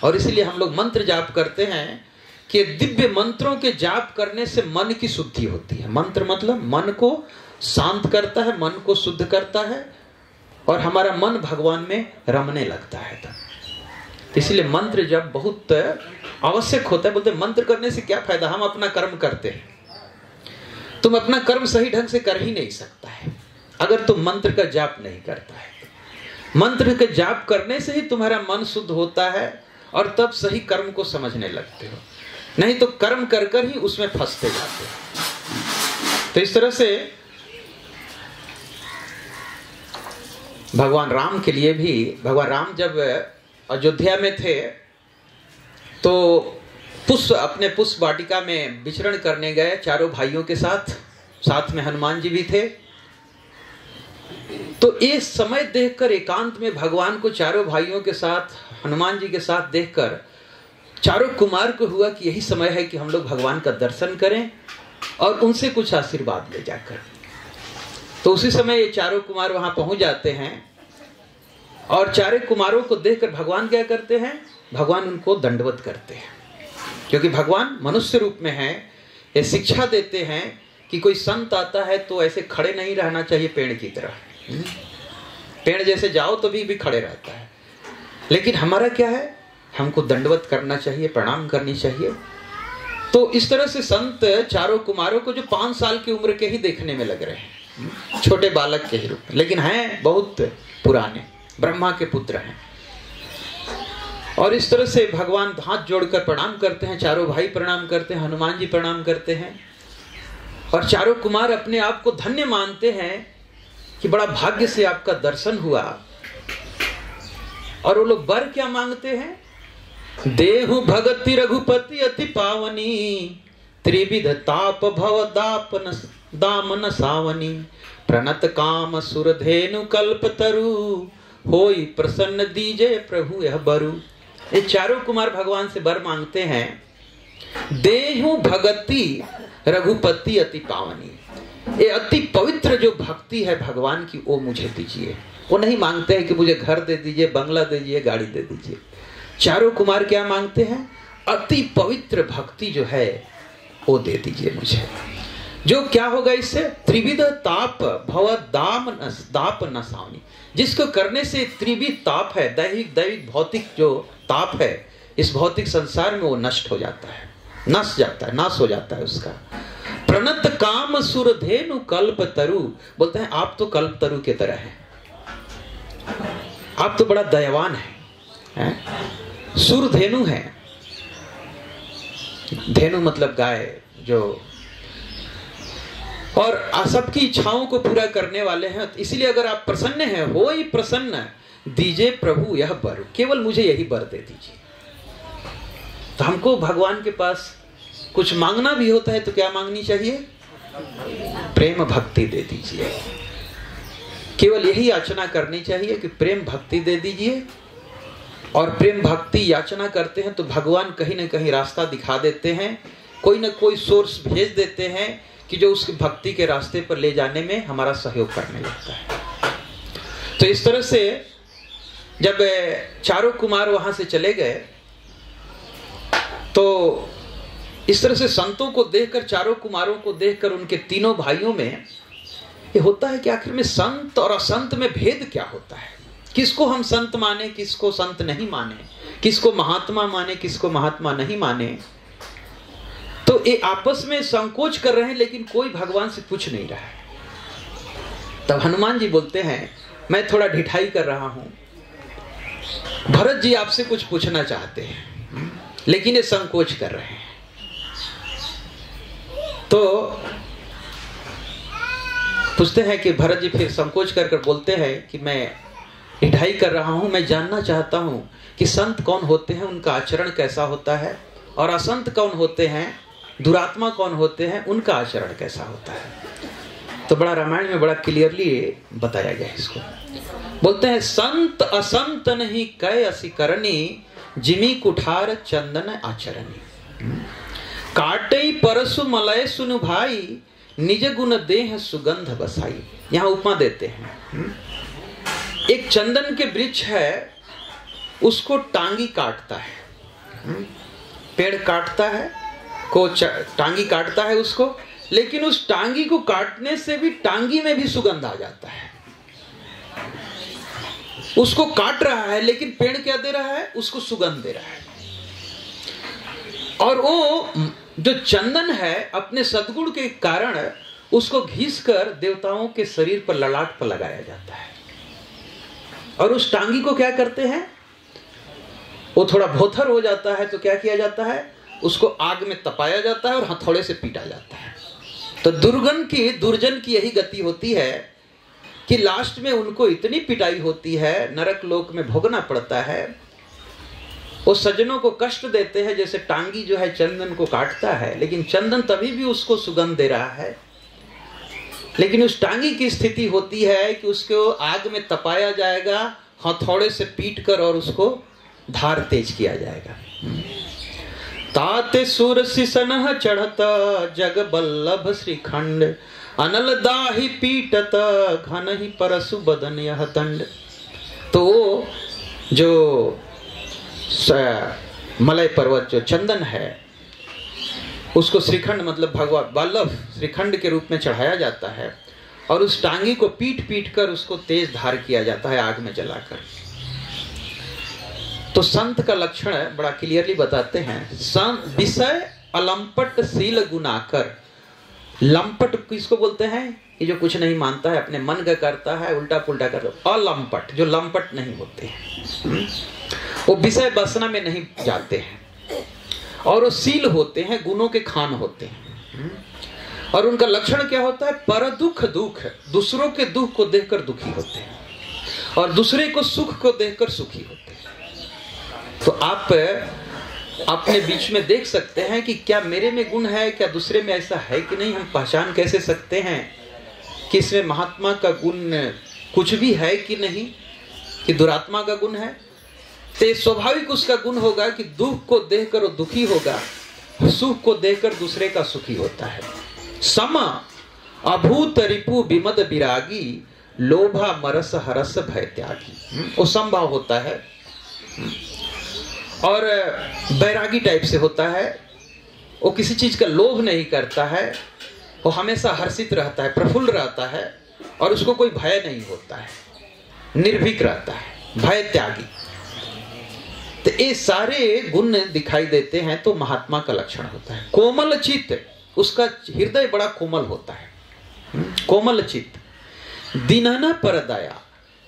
A: और इसलिए हम लोग मंत्र जाप करते हैं कि दिव्य मंत्रों के जाप करने से मन की शुद्धि होती है। मंत्र मतलब मन को शांत करता है, मन को शुद्ध करता है, और हमारा मन भगवान में रमने लगता है। इसलिए मंत्र जब बहुत आवश्यक होता है। बोलते मंत्र करने से क्या फायदा, हम अपना कर्म करते हैं। तुम अपना कर्म सही ढंग से कर ही नहीं सकता है अगर तुम मंत्र का जाप नहीं करता है। मंत्र का जाप करने से ही तुम्हारा मन शुद्ध होता है, और तब सही कर्म को समझने लगते हो। नहीं तो कर्म कर कर ही उसमें फंसते जाते हो। तो इस तरह से भगवान राम के लिए भी, भगवान राम जब अयोध्या में थे तो अपने पुष्प वाटिका में विचरण करने गए चारों भाइयों के साथ, साथ में हनुमान जी भी थे। तो ये समय देखकर एकांत में भगवान को चारों भाइयों के साथ, हनुमान जी के साथ देखकर चारों कुमार को हुआ कि यही समय है कि हम लोग भगवान का दर्शन करें और उनसे कुछ आशीर्वाद ले जाकर। तो उसी समय ये चारों कुमार वहां पहुंच जाते हैं, और चारों कुमारों को देखकर भगवान क्या करते हैं? भगवान उनको दंडवत करते हैं, क्योंकि भगवान मनुष्य रूप में है। ये शिक्षा देते हैं कि कोई संत आता है तो ऐसे खड़े नहीं रहना चाहिए पेड़ की तरह। पेड़ जैसे जाओ तो भी खड़े रहता है, लेकिन हमारा क्या है? हमको दंडवत करना चाहिए, प्रणाम करनी चाहिए। तो इस तरह से संत चारों कुमारों को, जो 5 साल की उम्र के ही देखने में लग रहे हैं, छोटे बालक के ही रूप में, लेकिन हैं बहुत पुराने, ब्रह्मा के पुत्र हैं। और इस तरह से भगवान हाथ जोड़कर प्रणाम करते हैं, चारों भाई प्रणाम करते हैं, हनुमान जी प्रणाम करते हैं, और चारों कुमार अपने आप को धन्य मानते हैं कि बड़ा भाग्य से आपका दर्शन हुआ। और वो लोग वर क्या मांगते हैं? देहु भगति रघुपति अति पावनी, त्रिविध ताप भव दामन सावनी, प्रणत काम सुरधेनु कल्प तरु, होई प्रसन्न दीजे प्रभु यह बरु। ये चारों कुमार भगवान से वर मांगते हैं, देहु भगति रघुपति अति पावनी, ये अति पवित्र जो भक्ति है भगवान की, वो मुझे दीजिए। वो नहीं मांगते हैं कि मुझे घर दे दीजिए, बंगला दे दीजिए, गाड़ी दे दीजिए। चारों कुमार क्या मांगते हैं? अति पवित्र भक्ति जो है वो दे दीजिए मुझे। जो क्या होगा इससे? त्रिविध ताप भव दाप नसावनी, जिसको करने से त्रिविध ताप है, दैहिक दैविक भौतिक जो ताप है इस भौतिक संसार में, वो नष्ट हो जाता है, नष्ट जाता है, नाश हो जाता है उसका। प्रणत काम सुरधेनु कल्प तरु, बोलते हैं आप तो कल्प तरु के तरह हैं, आप तो बड़ा दयावान हैं। सुरधेनु है, धेनु मतलब गाय, जो और सबकी इच्छाओं को पूरा करने वाले हैं। इसलिए अगर आप प्रसन्न हैं, हो ही प्रसन्न दीजिए प्रभु यह वर, केवल मुझे यही वर दे दीजिए। तो हमको भगवान के पास कुछ मांगना भी होता है तो क्या मांगनी चाहिए? प्रेम भक्ति दे दीजिए। केवल यही याचना करनी चाहिए कि प्रेम भक्ति दे दीजिए। और प्रेम भक्ति याचना करते हैं तो भगवान कहीं ना कहीं रास्ता दिखा देते हैं, कोई ना कोई सोर्स भेज देते हैं कि जो उसकी भक्ति के रास्ते पर ले जाने में हमारा सहयोग करने लगता है। तो इस तरह से जब चारों कुमार वहां से चले गए तो इस तरह से संतों को देखकर, चारों कुमारों को देखकर उनके तीनों भाइयों में ये होता है कि आखिर में संत और असंत में भेद क्या होता है? किसको हम संत माने, किसको संत नहीं माने, किसको महात्मा माने, किसको महात्मा नहीं माने। तो ये आपस में संकोच कर रहे हैं, लेकिन कोई भगवान से पूछ नहीं रहा है। तब हनुमान जी बोलते हैं, मैं थोड़ा ढिठाई कर रहा हूं, भरत जी आपसे कुछ पूछना चाहते हैं, लेकिन ये संकोच कर रहे हैं। तो पूछते हैं कि भरत जी फिर संकोच कर बोलते हैं कि मैं ढिठाई कर रहा हूं, मैं जानना चाहता हूं कि संत कौन होते हैं, उनका आचरण कैसा होता है, और असंत कौन होते हैं, दुरात्मा कौन होते हैं, उनका आचरण कैसा होता है। तो बड़ा रामायण में बड़ा क्लियरली बताया गया है इसको। बोलते हैं संत असंत नहीं कै असी करनी, जिमी कुठार चंदन आचरणी। काटे परसु मलय सुनु भाई, निज गुण देह सुगंध बसाई। यहां उपमा देते हैं, एक चंदन के वृक्ष है, उसको टांगी काटता है, पेड़ काटता है, को टांगी काटता है उसको, लेकिन उस टांगी को काटने से भी टांगी में भी सुगंध आ जाता है। उसको काट रहा है लेकिन पेड़ क्या दे रहा है, उसको सुगंध दे रहा है। और वो जो चंदन है अपने सद्गुण के कारण उसको घिसकर देवताओं के शरीर पर, ललाट पर लगाया जाता है। और उस टांगी को क्या करते हैं, वो थोड़ा भोथर हो जाता है तो क्या किया जाता है, उसको आग में तपाया जाता है और हथौड़े से पीटा जाता है। तो दुर्जन की यही गति होती है कि लास्ट में उनको इतनी पिटाई होती है, नरक लोक में भोगना पड़ता है। वो सज्जनों को कष्ट देते हैं, जैसे टांगी जो है चंदन को काटता है, लेकिन चंदन तभी भी उसको सुगंध दे रहा है, लेकिन उस टांगी की स्थिति होती है कि उसको आग में तपाया जाएगा, हथौड़े से पीट कर, और उसको धार तेज किया जाएगा। ताते सुर सिसनह चढ़त, जग बल्लभ श्रीखंड, अनल दाही पीटत, घन ही परसु बदन यह तंड। तो जो मलय पर्वत जो चंदन है, उसको श्रीखंड मतलब भगवान वल्लभ श्रीखंड के रूप में चढ़ाया जाता है, और उस टांगी को पीट पीट कर उसको तेज धार किया जाता है आग में जलाकर। तो संत का लक्षण बड़ा क्लियरली बताते हैं, संत विषय अलंपट शील गुनाकर। लंपट किसको बोलते हैं, ये जो कुछ नहीं मानता है, अपने मन का करता है, उल्टा पुल्टा करता है। अलंपट, जो लंपट नहीं होते हैं, वो विषय वासना में नहीं जाते हैं, और वो शील होते हैं, गुणों के खान होते हैं। और उनका लक्षण क्या होता है, पर दुख दुख, दूसरों के दुख को देखकर दुखी होते हैं, और दूसरे को सुख को देखकर सुखी होते हैं। तो आप अपने बीच में देख सकते हैं कि क्या मेरे में गुण है, क्या दूसरे में ऐसा है कि नहीं। हम पहचान कैसे सकते हैं कि इसमें महात्मा का गुण कुछ भी है कि नहीं, कि दुरात्मा का गुण है। तो स्वाभाविक उसका गुण होगा कि दुख को देखकर वो दुखी होगा, सुख को देखकर दूसरे का सुखी होता है। सम अभूत रिपु विमद विरागी, लोभा मरस हरस भय त्यागी। वो संभाव होता है और बैरागी टाइप से होता है। वो किसी चीज का लोभ नहीं करता है, वो हमेशा हर्षित रहता है, प्रफुल्ल रहता है, और उसको कोई भय नहीं होता है, निर्भीक रहता है, भय त्यागी। तो ये सारे गुण दिखाई देते हैं, तो महात्मा का लक्षण होता है। कोमल चित्त, उसका हृदय बड़ा कोमल होता है, कोमल चित्त। दीनना पर दया,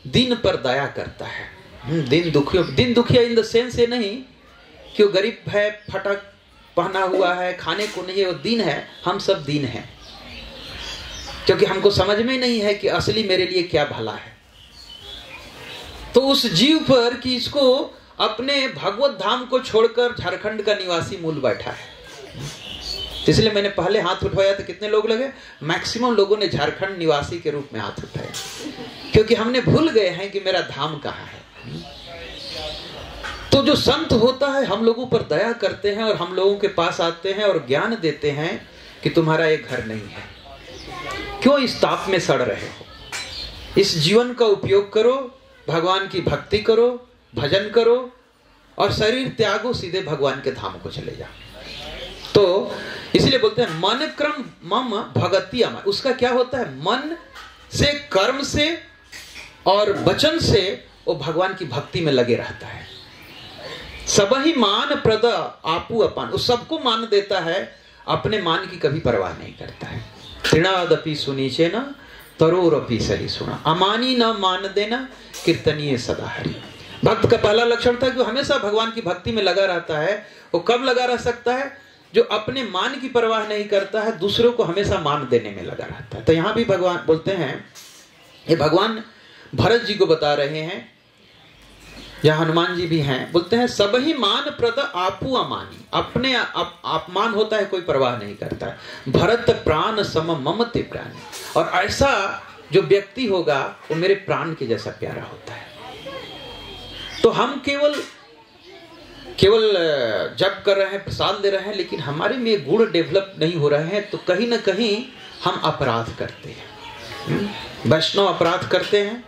A: दिन पर दया करता है। दिन दुखिया इन द सेंस से नहीं कि वो गरीब है, फटक पहना हुआ है, खाने को नहीं है, वो दीन है। हम सब दीन हैं, क्योंकि हमको समझ में नहीं है कि असली मेरे लिए क्या भला है। तो उस जीव पर कि इसको अपने भगवत धाम को छोड़कर झारखंड का निवासी मूल बैठा है। इसलिए मैंने पहले हाथ उठाया तो कितने लोग लगे, मैक्सिमम लोगों ने झारखंड निवासी के रूप में हाथ उठाया, क्योंकि हमने भूल गए हैं कि मेरा धाम कहाँ है। तो जो संत होता है हम लोगों पर दया करते हैं, और हम लोगों के पास आते हैं और ज्ञान देते हैं कि तुम्हारा एक घर नहीं है, क्यों इस ताप में सड़ रहे हो, इस जीवन का उपयोग करो, भगवान की भक्ति करो, भजन करो, और शरीर त्यागो, सीधे भगवान के धाम को चले जाओ। तो इसलिए बोलते हैं मन क्रम मम भगति अमर। उसका क्या होता है, मन से, कर्म से और वचन से वो भगवान की भक्ति में लगे रहता है। सबहि मान प्रद आपू अपान, वो सबको मान देता है, अपने मान की कभी परवाह नहीं करता है। तृणादपि सुनीचे न तरोरपि सही सुना, अमानी न मान देना, कीर्तनीय सदा हरि। भक्त का पहला लक्षण था कि वो हमेशा भगवान की भक्ति में लगा रहता है। वो कब लगा रह सकता है, जो अपने मान की परवाह नहीं करता है, दूसरों को हमेशा मान देने में लगा रहता है। तो यहाँ भी भगवान बोलते हैं, ये भगवान भरत जी को बता रहे हैं या हनुमान जी भी हैं, बोलते हैं सब ही मान प्रद आपू अमानी, अपने अपमान होता है कोई परवाह नहीं करता है। भरत प्राण सम ममते प्राणी, और ऐसा जो व्यक्ति होगा वो मेरे प्राण के जैसा प्यारा होता है। तो हम केवल जप कर रहे हैं, प्रसाद ले रहे हैं, लेकिन हमारे में गुण डेवलप नहीं हो रहे हैं, तो कहीं ना कहीं हम अपराध करते हैं, वैष्णव अपराध करते हैं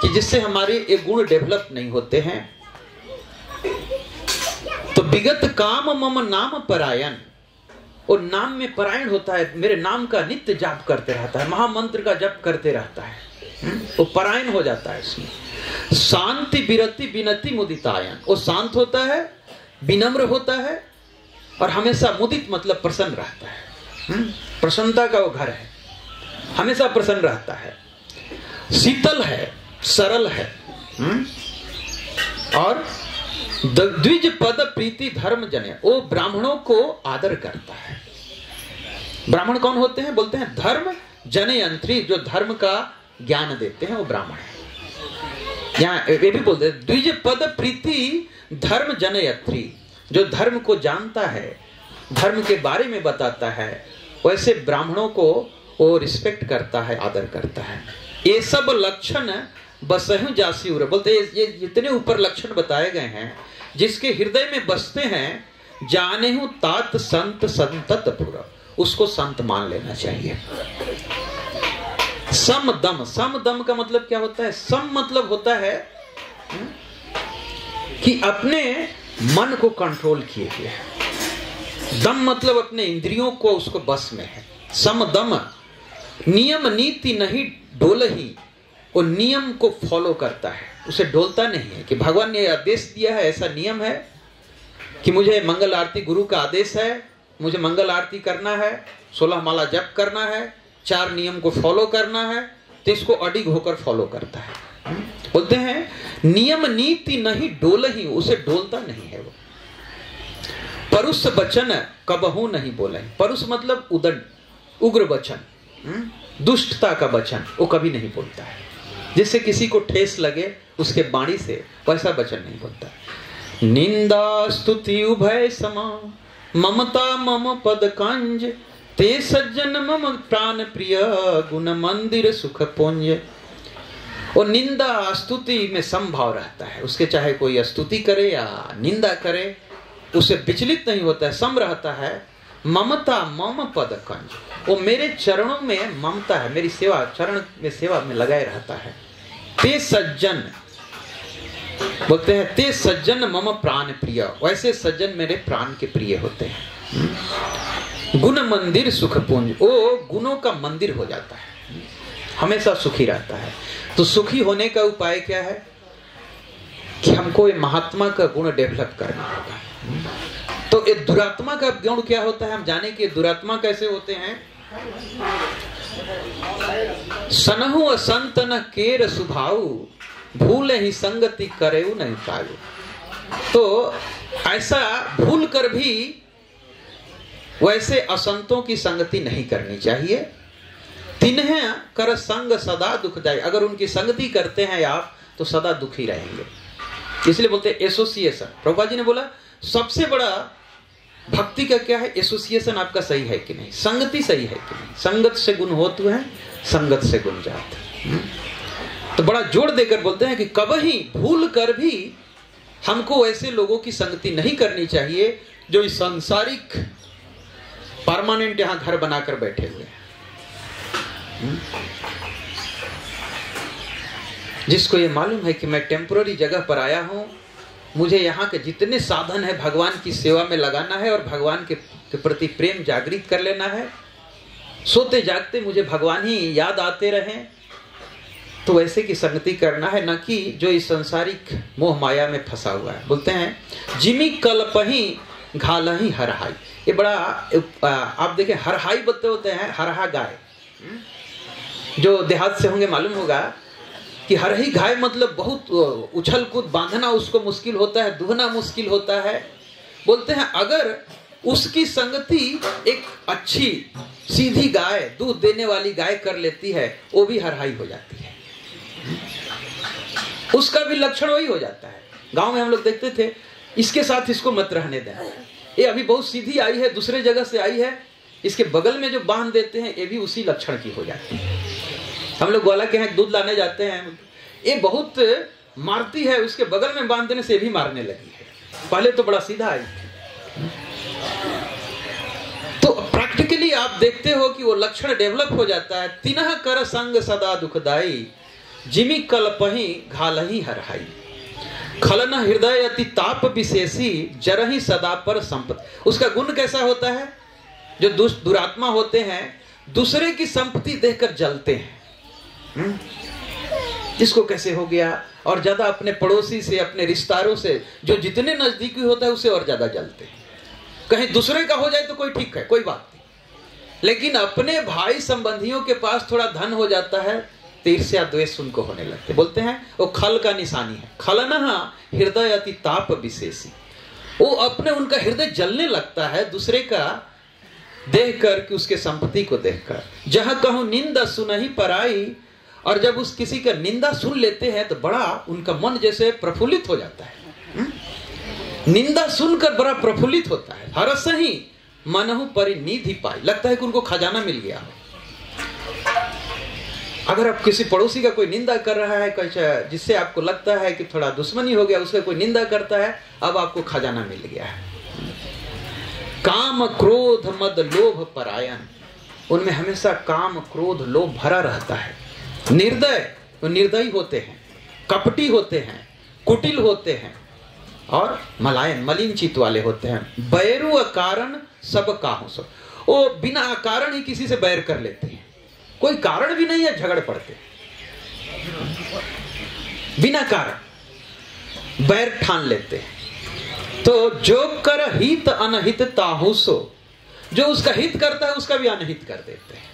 A: कि जिससे हमारे ये गुण डेवलप नहीं होते हैं। तो विगत काम मम नाम परायण, और नाम में परायण होता है, मेरे नाम का नित्य जाप करते रहता है, महामंत्र का जप करते रहता है, वो परायण हो जाता है इसमें। शांति विरति विनति मुदितायन, वो शांत होता है, विनम्र होता है, और हमेशा मुदित मतलब प्रसन्न रहता है। प्रसन्नता का वो घर है, हमेशा प्रसन्न रहता है, शीतल है, सरल है, और द्विज पद प्रीति धर्म जने, वो ब्राह्मणों को आदर करता है। ब्राह्मण कौन होते हैं? बोलते हैं धर्म जनयंत्री, जो धर्म का ज्ञान देते हैं वो ब्राह्मण है। यहाँ ये भी बोलते हैं द्विज पद प्रीति धर्म जनयत्री, जो धर्म को जानता है, धर्म के बारे में बताता है, वैसे ब्राह्मणों को वो रिस्पेक्ट करता है, आदर करता है। ये सब लक्षण बसहु जासी उर, बोलते ये जितने ऊपर लक्षण बताए गए हैं, जिसके हृदय में बसते हैं, जाने हूं तात संत संतत पूरा, उसको संत मान लेना चाहिए। सम दम का मतलब क्या होता है? सम मतलब होता है कि अपने मन को कंट्रोल किए हुए है। दम मतलब अपने इंद्रियों को उसको बस में है। सम दम, नियम नीति नहीं डोलही, वो नियम को फॉलो करता है, उसे डोलता नहीं है कि भगवान ने आदेश दिया है, ऐसा नियम है कि मुझे मंगल आरती, गुरु का आदेश है, मुझे मंगल आरती करना है, 16 माला जप करना है, 4 नियम को फॉलो करना है, तो इसको अडिग होकर फॉलो करता है। बोलते हैं नियम नीति नहीं डोलही, उसे डोलता नहीं है वो। परुष वचन कबहू नहीं बोले, परुष मतलब उदंड, उग्र वचन, दुष्टता का वचन वो कभी नहीं बोलता है, जिससे किसी को ठेस लगे उसके वाणी से, वैसा वचन नहीं बोलता। निंदा स्तुति उभय समा, ममता मम पद कंज, ते सज्जन मम प्राण प्रिय, गुण मंदिर सुख पुंज। और निंदा स्तुति में समभाव रहता है, उसके चाहे कोई स्तुति करे या निंदा करे, उसे विचलित नहीं होता है, सम रहता है। ममता मम पद कंज, वो मेरे चरणों में ममता है, मेरी सेवा, चरण में सेवा में लगाए रहता है। ते सज्जन, बोलते हैं ते सज्जन मम प्राण प्रिय, वैसे सज्जन मेरे प्राण के प्रिय होते हैं। गुण मंदिर सुख पुंज, वो गुणों का मंदिर हो जाता है, हमेशा सुखी रहता है। तो सुखी होने का उपाय क्या है? कि हमको ये महात्मा का गुण डेवलप करना होगा। तो ये दुरात्मा का गुण क्या होता है, हम जाने कि दुरात्मा कैसे होते हैं। सनहु असंत न केर सुभाऊ, भूल ही संगति करे नहीं पाऊ। तो ऐसा भूल कर भी वैसे असंतों की संगति नहीं करनी चाहिए। तिन्हें कर संग सदा दुखदाई, अगर उनकी संगति करते हैं आप तो सदा दुखी रहेंगे। इसलिए बोलते हैं एसोसिएशन। प्रभुपाद जी ने बोला सबसे बड़ा भक्ति का क्या है? एसोसिएशन आपका सही है कि नहीं, संगति सही है कि नहीं। संगत से गुण होते हैं, संगत से गुण जाते। तो बड़ा जोर देकर बोलते हैं कि कभी भूल कर भी हमको ऐसे लोगों की संगति नहीं करनी चाहिए जो इस सांसारिक परमानेंट यहां घर बनाकर बैठे हुए हैं, जिसको ये मालूम है कि मैं टेम्पोररी जगह पर आया हूं, मुझे यहाँ के जितने साधन है भगवान की सेवा में लगाना है और भगवान के प्रति प्रेम जागृत कर लेना है। सोते जागते मुझे भगवान ही याद आते रहें, तो वैसे की संगति करना है, न कि जो इस संसारिक मोह माया में फंसा हुआ है। बोलते हैं जिमी कल्पही घालही हरहाई, ये बड़ा आप देखें, हरहाई बोलते होते हैं हरहा गाय, जो देहात से होंगे मालूम होगा कि हरही गाय मतलब बहुत उछल कूद, बांधना उसको मुश्किल होता है, दुहना मुश्किल होता है। बोलते हैं अगर उसकी संगति एक अच्छी सीधी गाय, दूध देने वाली गाय कर लेती है, वो भी हरहाई हो जाती है, उसका भी लक्षण वही हो जाता है। गांव में हम लोग देखते थे, इसके साथ इसको मत रहने दें, ये अभी बहुत सीधी आई है, दूसरे जगह से आई है, इसके बगल में जो बांध देते हैं ये भी उसी लक्षण की हो जाती है। हम लोग ग्वाला के यहाँ दूध लाने जाते हैं, ये बहुत मारती है, उसके बगल में बांध देने से भी मारने लगी है। पहले तो बड़ा सीधा आई थी। तो प्रैक्टिकली आप देखते हो कि वो लक्षण डेवलप हो जाता है। तिनह कर संग सदा दुखदाई, जिमी कल्पही घालही हरहाई, खलन हृदय अति ताप विशेषी, जरही सदा पर संपत्ति। उसका गुण कैसा होता है? जो दुरात्मा होते हैं दूसरे की संपत्ति देखकर जलते हैं। इसको कैसे हो गया, और ज्यादा अपने पड़ोसी से, अपने रिश्तेदारों से जो जितने नजदीकी होता है उसे और ज्यादा जलते हैं। कहीं दूसरे का हो जाए तो कोई ठीक है, कोई बात नहीं, लेकिन अपने भाई संबंधियों के पास थोड़ा धन हो जाता है तो ईर्ष्या द्वेष उनको होने लगते। बोलते हैं वो खल का निशानी है। खलनहा हृदय अति ताप विशेषी, वो अपने उनका हृदय जलने लगता है दूसरे का देख कर कि उसके संपत्ति को देखकर। जहां कहूं निंदा सुनहि पराई, और जब उस किसी का निंदा सुन लेते हैं तो बड़ा उनका मन जैसे प्रफुल्लित हो जाता है। निंदा सुनकर बड़ा प्रफुल्लित होता है। हरस ही मनहु परिनिधि पाई, लगता है कि उनको खजाना मिल गया हो। अगर आप किसी पड़ोसी का कोई निंदा कर रहा है, जिससे आपको लगता है कि थोड़ा दुश्मनी हो गया, उसका कोई निंदा करता है, अब आपको खजाना मिल गया है। काम क्रोध मद लोभ परायण, उनमें हमेशा काम क्रोध लोभ भरा रहता है। निर्दय, वो निर्दयी होते हैं, कपटी होते हैं, कुटिल होते हैं, और मलायन मलिन चित्त वाले होते हैं। बैरु अकारण सब काहू सो, वो बिना कारण ही किसी से बैर कर लेते हैं, कोई कारण भी नहीं है झगड़ पड़ते, बिना कारण बैर ठान लेते हैं। तो जो कर हित अनहित ताहू सो, जो उसका हित करता है उसका भी अनहित कर देते हैं।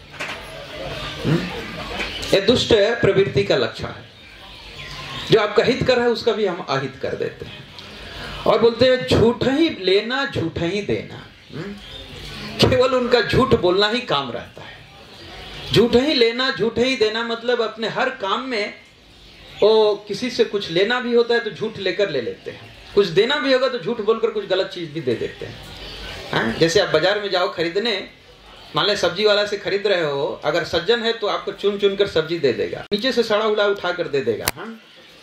A: ये दुष्ट प्रवृत्ति का लक्षण है। जो आपका हित कर रहा है उसका भी हम अहित कर देते हैं। और बोलते हैं झूठ ही लेना झूठ ही देना, केवल उनका झूठ बोलना ही काम रहता है। झूठ ही लेना झूठ ही देना मतलब अपने हर काम में वो किसी से कुछ लेना भी होता है तो झूठ लेकर ले लेते हैं, कुछ देना भी होगा तो झूठ बोलकर कुछ गलत चीज भी दे देते हैं। जैसे आप बाजार में जाओ खरीदने, मान ले सब्जी वाला से खरीद रहे हो, अगर सज्जन है तो आपको चुन चुन कर सब्जी दे देगा, नीचे से सड़ा उड़ा उठा कर दे देगा।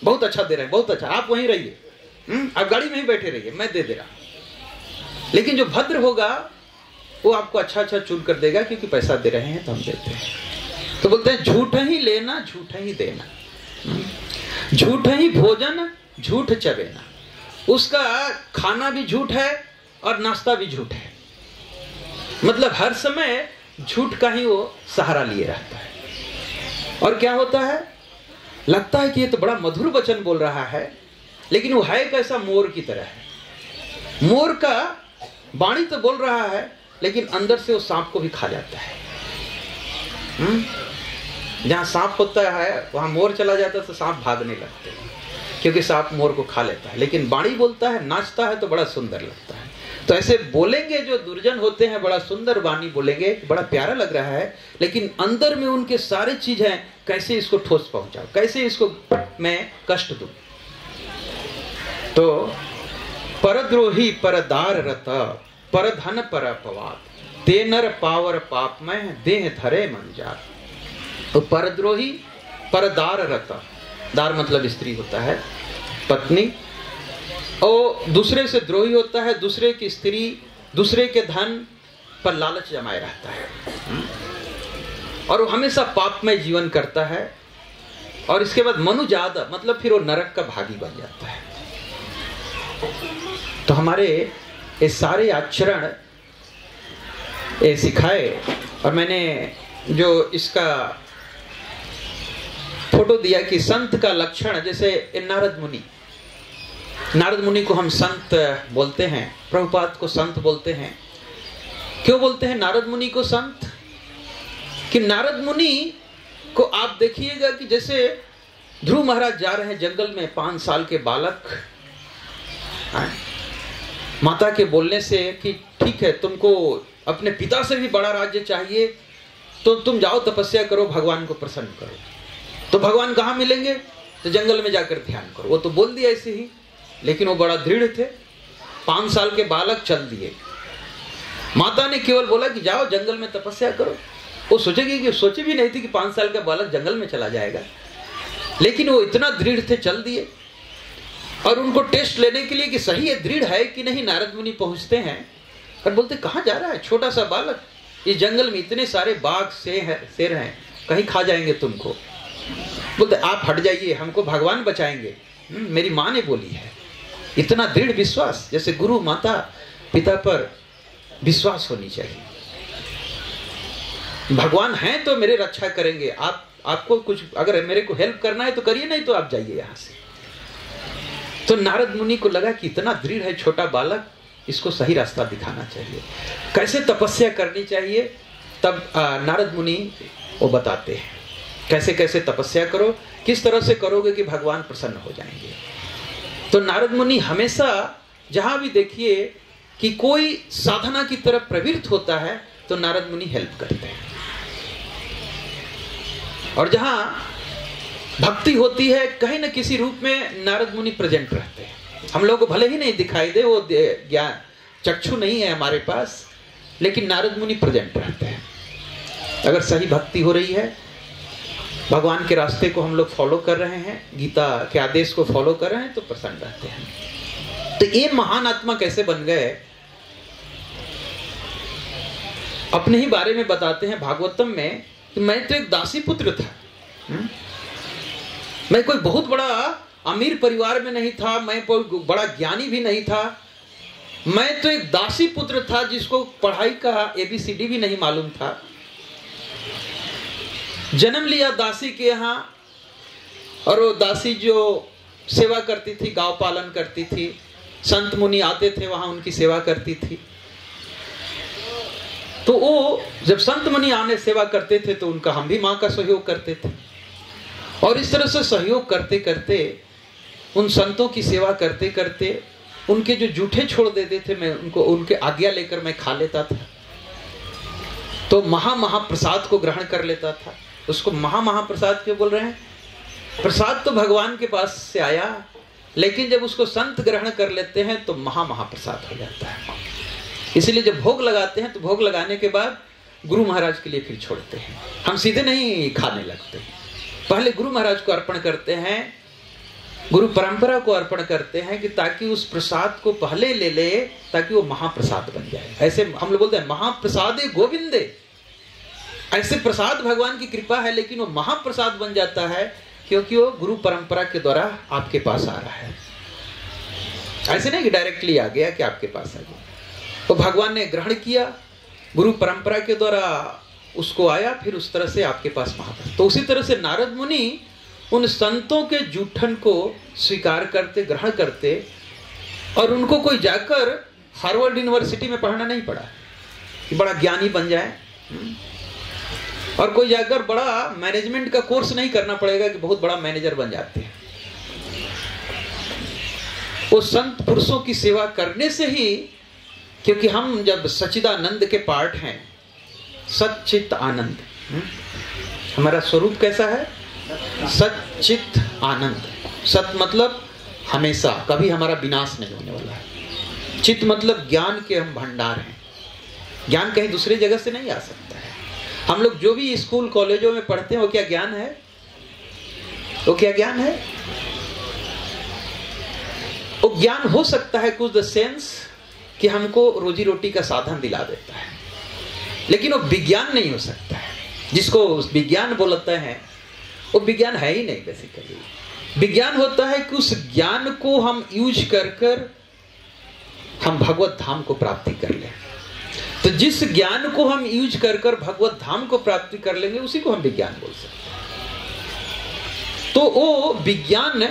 A: बहुत अच्छा दे रहे हैं, बहुत अच्छा, आप वहीं रहिए, आप गाड़ी में ही बैठे रहिए, मैं दे दे रहा। लेकिन जो भद्र होगा वो आपको अच्छा अच्छा चुन कर देगा, क्योंकि पैसा दे रहे हैं तो हम देते हैं। तो बोलते हैं झूठ ही लेना झूठ ही देना, झूठ ही भोजन झूठ चबेना, उसका खाना भी झूठ है और नाश्ता भी झूठ है, मतलब हर समय झूठ का ही वो सहारा लिए रहता है। और क्या होता है, लगता है कि ये तो बड़ा मधुर वचन बोल रहा है, लेकिन वो है कैसा, मोर की तरह है। मोर का वाणी तो बोल रहा है लेकिन अंदर से वो सांप को भी खा जाता है। जहां सांप होता है वहां मोर चला जाता है तो सांप भागने लगते हैं, क्योंकि सांप मोर को खा लेता है। लेकिन वाणी बोलता है, नाचता है तो बड़ा सुंदर लगता है। तो ऐसे बोलेंगे जो दुर्जन होते हैं, बड़ा सुंदर वाणी बोलेंगे, बड़ा प्यारा लग रहा है, लेकिन अंदर में उनके सारे चीज है, कैसे इसको ठोस पहुंचाओ, कैसे इसको मैं कष्ट दूं। तो परद्रोही परदार रत, परधन पर अपवाद, ते नर पावर पाप में देह धरे मंजार। तो परद्रोही परदार रत, दार मतलब स्त्री होता है, पत्नी, और दूसरे से द्रोही होता है, दूसरे की स्त्री, दूसरे के धन पर लालच जमाए रहता है, और वो हमेशा पाप में जीवन करता है। और इसके बाद मनुजाद मतलब फिर वो नरक का भागी बन जाता है। तो हमारे ये सारे आचरण ये सिखाए। और मैंने जो इसका फोटो दिया कि संत का लक्षण, जैसे नारद मुनि, नारद मुनि को हम संत बोलते हैं, प्रभुपाद को संत बोलते हैं। क्यों बोलते हैं नारद मुनि को संत? कि नारद मुनि को आप देखिएगा कि जैसे ध्रुव महाराज जा रहे हैं जंगल में, 5 साल के बालक, माता के बोलने से कि ठीक है तुमको अपने पिता से भी बड़ा राज्य चाहिए तो तुम जाओ तपस्या करो, भगवान को प्रसन्न करो। तो भगवान कहाँ मिलेंगे? तो जंगल में जाकर ध्यान करो। वो तो बोल दिया ऐसे ही, लेकिन वो बड़ा दृढ़ थे। 5 साल के बालक चल दिए। माता ने केवल बोला कि जाओ जंगल में तपस्या करो। वो सोचेगी कि सोची भी नहीं थी कि 5 साल का बालक जंगल में चला जाएगा, लेकिन वो इतना दृढ़ थे, चल दिए। और उनको टेस्ट लेने के लिए कि सही है, दृढ़ है कि नहीं, नारद मुनि पहुंचते हैं और बोलते कहाँ जा रहा है छोटा सा बालक, इस जंगल में इतने सारे बाघ शेर हैं, कहीं खा जाएंगे तुमको। बोलते आप हट जाइए, हमको भगवान बचाएंगे, मेरी माँ ने बोली है। इतना दृढ़ विश्वास, जैसे गुरु माता पिता पर विश्वास होनी चाहिए। भगवान हैं तो मेरे रक्षा करेंगे, आपको कुछ अगर मेरे को हेल्प करना है तो करिए, नहीं तो आप जाइए यहाँ से। तो नारद मुनि को लगा कि इतना दृढ़ है छोटा बालक, इसको सही रास्ता दिखाना चाहिए, कैसे तपस्या करनी चाहिए। तब नारद मुनि वो बताते हैं कैसे कैसे तपस्या करो, किस तरह से करोगे कि भगवान प्रसन्न हो जाएंगे। तो नारद मुनि हमेशा जहां भी देखिए कि कोई साधना की तरफ प्रवृत्त होता है तो नारद मुनि हेल्प करते हैं, और जहां भक्ति होती है कहीं न किसी रूप में नारद मुनि प्रेजेंट रहते हैं। हम लोग को भले ही नहीं दिखाई दे, वो ज्ञान चक्षु नहीं है हमारे पास, लेकिन नारद मुनि प्रेजेंट रहते हैं। अगर सही भक्ति हो रही है, भगवान के रास्ते को हम लोग फॉलो कर रहे हैं, गीता के आदेश को फॉलो कर रहे हैं, तो प्रसन्न रहते हैं। तो ये महान आत्मा कैसे बन गए, अपने ही बारे में बताते हैं भागवतम में कि मैं तो एक दासी पुत्र था, मैं कोई बहुत बड़ा अमीर परिवार में नहीं था, मैं कोई बड़ा ज्ञानी भी नहीं था, मैं तो एक दासी पुत्र था जिसको पढ़ाई का ABCD भी नहीं मालूम था। जन्म लिया दासी के यहाँ, और वो दासी जो सेवा करती थी, गांव पालन करती थी, संत मुनि आते थे वहां उनकी सेवा करती थी। तो वो जब संत मुनि आने सेवा करते थे तो उनका हम भी माँ का सहयोग करते थे, और इस तरह से सहयोग करते करते उन संतों की सेवा करते करते उनके जो जूठे छोड़ देते थे, मैं उनको उनके आज्ञा लेकर मैं खा लेता था। तो महाप्रसाद को ग्रहण कर लेता था। उसको महाप्रसाद क्यों बोल रहे हैं? प्रसाद तो भगवान के पास से आया, लेकिन जब उसको संत ग्रहण कर लेते हैं तो महाप्रसाद हो जाता है। इसलिए जब भोग लगाते हैं तो भोग लगाने के बाद गुरु महाराज के लिए फिर छोड़ते हैं, हम सीधे नहीं खाने लगते। पहले गुरु महाराज को अर्पण करते हैं, गुरु परंपरा को अर्पण करते हैं, कि ताकि उस प्रसाद को पहले ले ले, ताकि वो महाप्रसाद बन जाए। ऐसे हम लोग बोलते हैं महाप्रसादे गोविंदे, ऐसे प्रसाद भगवान की कृपा है, लेकिन वो महाप्रसाद बन जाता है क्योंकि वो गुरु परंपरा के द्वारा आपके पास आ रहा है। ऐसे नहीं कि डायरेक्टली आ गया कि आपके पास आ गया, तो भगवान ने ग्रहण किया, गुरु परंपरा के द्वारा उसको आया, फिर उस तरह से आपके पास महाप्रसाद। तो उसी तरह से नारद मुनि उन संतों के जूठन को स्वीकार करते, ग्रहण करते, और उनको कोई जाकर हार्वर्ड यूनिवर्सिटी में पढ़ना नहीं पड़ा कि बड़ा ज्ञानी बन जाए, और कोई जाकर बड़ा मैनेजमेंट का कोर्स नहीं करना पड़ेगा कि बहुत बड़ा मैनेजर बन जाते हैं। वो संत पुरुषों की सेवा करने से ही, क्योंकि हम जब सच्चिदानंद के पार्ट हैं, सच्चित आनंद, हमारा स्वरूप कैसा है? सच्चित आनंद। सत मतलब हमेशा, कभी हमारा विनाश नहीं होने वाला है। चित मतलब ज्ञान के हम भंडार हैं, ज्ञान कहीं दूसरी जगह से नहीं आ सकता है। हम लोग जो भी स्कूल कॉलेजों में पढ़ते हैं वो क्या ज्ञान है? वो क्या ज्ञान है? वो ज्ञान हो सकता है कुछ द सेंस कि हमको रोजी रोटी का साधन दिला देता है, लेकिन वो विज्ञान नहीं हो सकता है। जिसको विज्ञान बोलते हैं वो विज्ञान है ही नहीं। बेसिकली विज्ञान होता है कि उस ज्ञान को हम यूज कर कर हम भगवत धाम को प्राप्ति कर लें। तो जिस ज्ञान को हम यूज कर कर भगवत धाम को प्राप्ति कर लेंगे, उसी को हम विज्ञान बोल सकते हैं। तो वो विज्ञान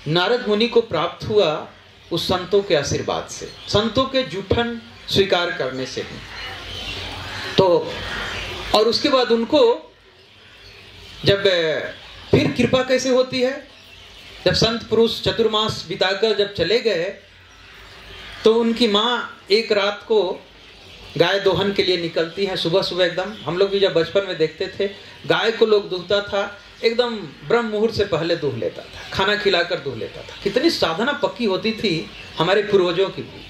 A: नारद मुनि को प्राप्त हुआ उस संतों के आशीर्वाद से, संतों के जूठन स्वीकार करने से भी। तो और उसके बाद उनको जब फिर कृपा कैसे होती है, जब संत पुरुष चतुर्मास बिताकर जब चले गए, तो उनकी माँ एक रात को गाय दोहन के लिए निकलती है। सुबह सुबह एकदम, हम लोग भी जब बचपन में देखते थे, गाय को लोग दूहता था, एकदम ब्रह्म मुहूर्त से पहले दूह लेता था, खाना खिलाकर दूह लेता था। कितनी साधना पक्की होती थी हमारे पूर्वजों की भी।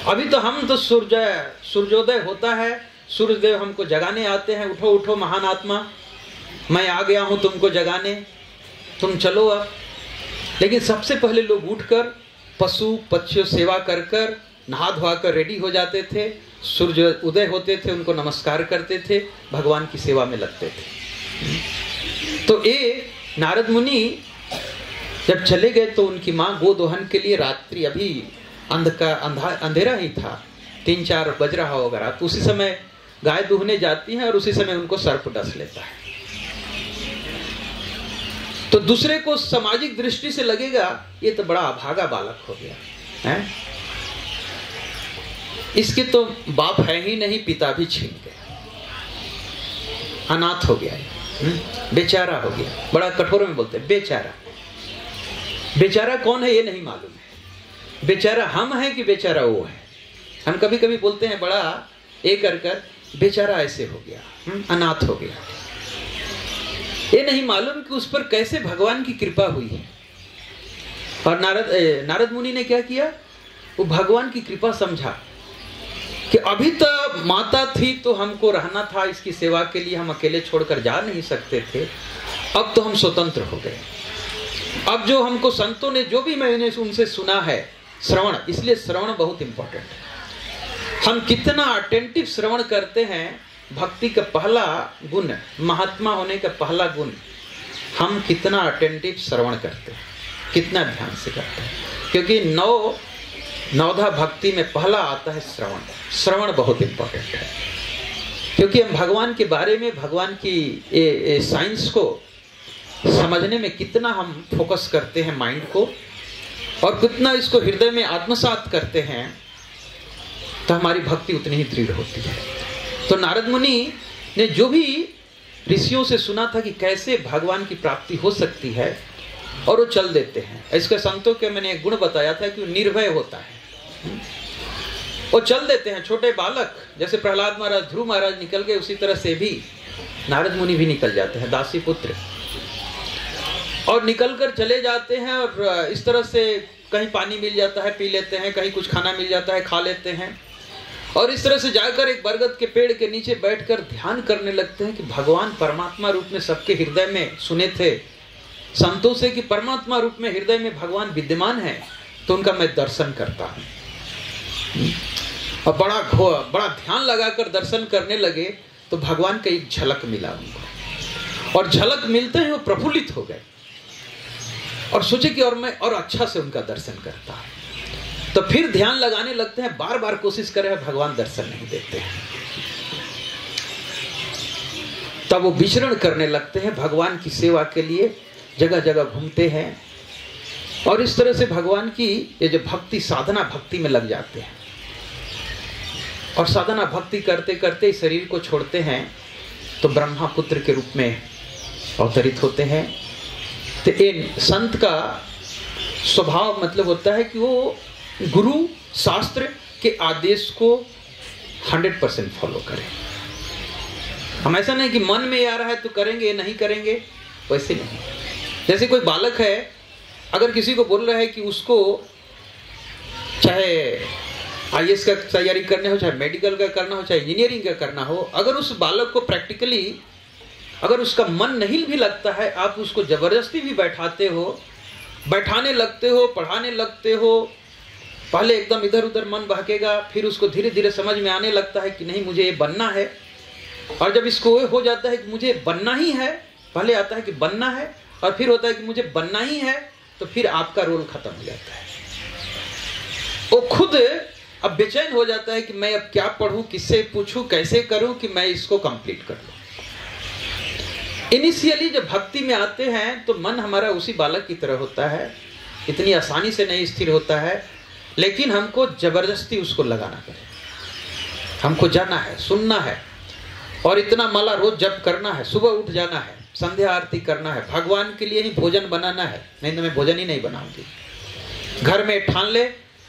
A: अभी तो हम तो सूर्योदय होता है, सूर्यदेव हमको जगाने आते हैं, उठो उठो महान आत्मा, मैं आ गया हूं तुमको जगाने, तुम चलो अब। लेकिन सबसे पहले लोग उठकर पशु पक्षियों सेवा कर कर नहा धोआ कर रेडी हो जाते थे, सूर्य उदय होते थे उनको नमस्कार करते थे, भगवान की सेवा में लगते थे। तो ये नारद मुनि जब चले गए तो उनकी माँ गोदोहन के लिए, रात्रि अभी अंधेरा ही था, 3-4 बज रहा होगा रात, उसी समय गाय दूहने जाती है और उसी समय उनको सर्प डस लेता है। तो दूसरे को सामाजिक दृष्टि से लगेगा ये तो बड़ा अभागा बालक हो गया है, इसके तो बाप है ही नहीं, पिता भी छीन गए, अनाथ हो गया, बेचारा हो गया। बड़ा कठोर में बोलते हैं बेचारा। बेचारा कौन है ये नहीं मालूम है, बेचारा हम है कि बेचारा वो है। हम कभी कभी बोलते हैं बड़ा एक कर बेचारा ऐसे हो गया, अनाथ हो गया। ये नहीं मालूम कि उस पर कैसे भगवान की कृपा हुई है। और नारद मुनि ने क्या किया, वो भगवान की कृपा समझा कि अभी तो माता थी तो हमको रहना था इसकी सेवा के लिए, हम अकेले छोड़कर जा नहीं सकते थे, अब तो हम स्वतंत्र हो गए। अब जो हमको संतों ने जो भी मैंने उनसे सुना है, श्रवण, इसलिए श्रवण बहुत इंपॉर्टेंट है। हम कितना अटेंटिव श्रवण करते हैं, भक्ति का पहला गुण, महात्मा होने का पहला गुण, हम कितना अटेंटिव श्रवण करते हैं, कितना ध्यान से करते हैं। क्योंकि नवधा भक्ति में पहला आता है श्रवण। श्रवण बहुत इंपॉर्टेंट है, क्योंकि हम भगवान के बारे में, भगवान की साइंस को समझने में कितना हम फोकस करते हैं माइंड को, और कितना इसको हृदय में आत्मसात करते हैं, तो हमारी भक्ति उतनी ही दृढ़ होती है। तो नारद मुनि ने जो भी ऋषियों से सुना था कि कैसे भगवान की प्राप्ति हो सकती है, और वो चल देते हैं। इसके संतों के मैंने एक गुण बताया था कि वो निर्भय होता है, वो चल देते हैं। छोटे बालक जैसे प्रहलाद महाराज, ध्रुव महाराज निकल गए, उसी तरह से भी नारद मुनि भी निकल जाते हैं, दासी पुत्र, और निकलकर चले जाते हैं। और इस तरह से कहीं पानी मिल जाता है पी लेते हैं, कहीं कुछ खाना मिल जाता है खा लेते हैं, और इस तरह से जाकर एक बरगद के पेड़ के नीचे बैठकर ध्यान करने लगते हैं कि भगवान परमात्मा रूप में सबके हृदय में, सुने थे संतों से कि परमात्मा रूप में हृदय में भगवान विद्यमान है, तो उनका मैं दर्शन करता हूं। और बड़ा ध्यान लगाकर दर्शन करने लगे तो भगवान का एक झलक मिला उनको, और झलक मिलते ही वो प्रफुल्लित हो गए और सोचे कि और मैं और अच्छा से उनका दर्शन करता हूं। तो फिर ध्यान लगाने लगते हैं, बार बार कोशिश करें, भगवान दर्शन नहीं देते हैं। तब वो विचरण करने लगते हैं, भगवान की सेवा के लिए जगह जगह घूमते हैं, और इस तरह से भगवान की ये जो भक्ति, साधना भक्ति में लग जाते हैं। और साधना भक्ति करते करते शरीर को छोड़ते हैं तो ब्रह्मा पुत्र के रूप में अवतरित होते हैं। तो ये संत का स्वभाव मतलब होता है कि वो गुरु शास्त्र के आदेश को 100% फॉलो करें। हम ऐसा नहीं कि मन में आ रहा है तो करेंगे, नहीं करेंगे, वैसे नहीं। जैसे कोई बालक है, अगर किसी को बोल रहा है कि उसको चाहे IAS का तैयारी करने हो, चाहे मेडिकल का करना हो, चाहे इंजीनियरिंग का करना हो, अगर उस बालक को प्रैक्टिकली अगर उसका मन नहीं भी लगता है, आप उसको जबरदस्ती भी बैठाने लगते हो, पढ़ाने लगते हो, पहले एकदम इधर उधर मन बहकेगा, फिर उसको धीरे धीरे समझ में आने लगता है कि नहीं मुझे ये बनना है। और जब इसको ये हो जाता है कि मुझे बनना ही है, पहले आता है कि बनना है, और फिर होता है कि मुझे बनना ही है, तो फिर आपका रोल खत्म हो जाता है। वो खुद अब बेचैन हो जाता है कि मैं अब क्या पढ़ूं, किससे पूछूं, कैसे करूं कि मैं इसको कंप्लीट कर लूं। इनिशियली जब भक्ति में आते हैं तो मन हमारा उसी बालक की तरह होता है, इतनी आसानी से नहीं स्थिर होता है, लेकिन हमको जबरदस्ती उसको लगाना पड़ेगा। हमको जाना है, सुनना है, और इतना माला रोज जप करना है, सुबह उठ जाना है, संध्या आरती करना है, भगवान के लिए ही भोजन बनाना है, नहीं तो मैं भोजन ही नहीं बनाऊंगी। घर में ठान ले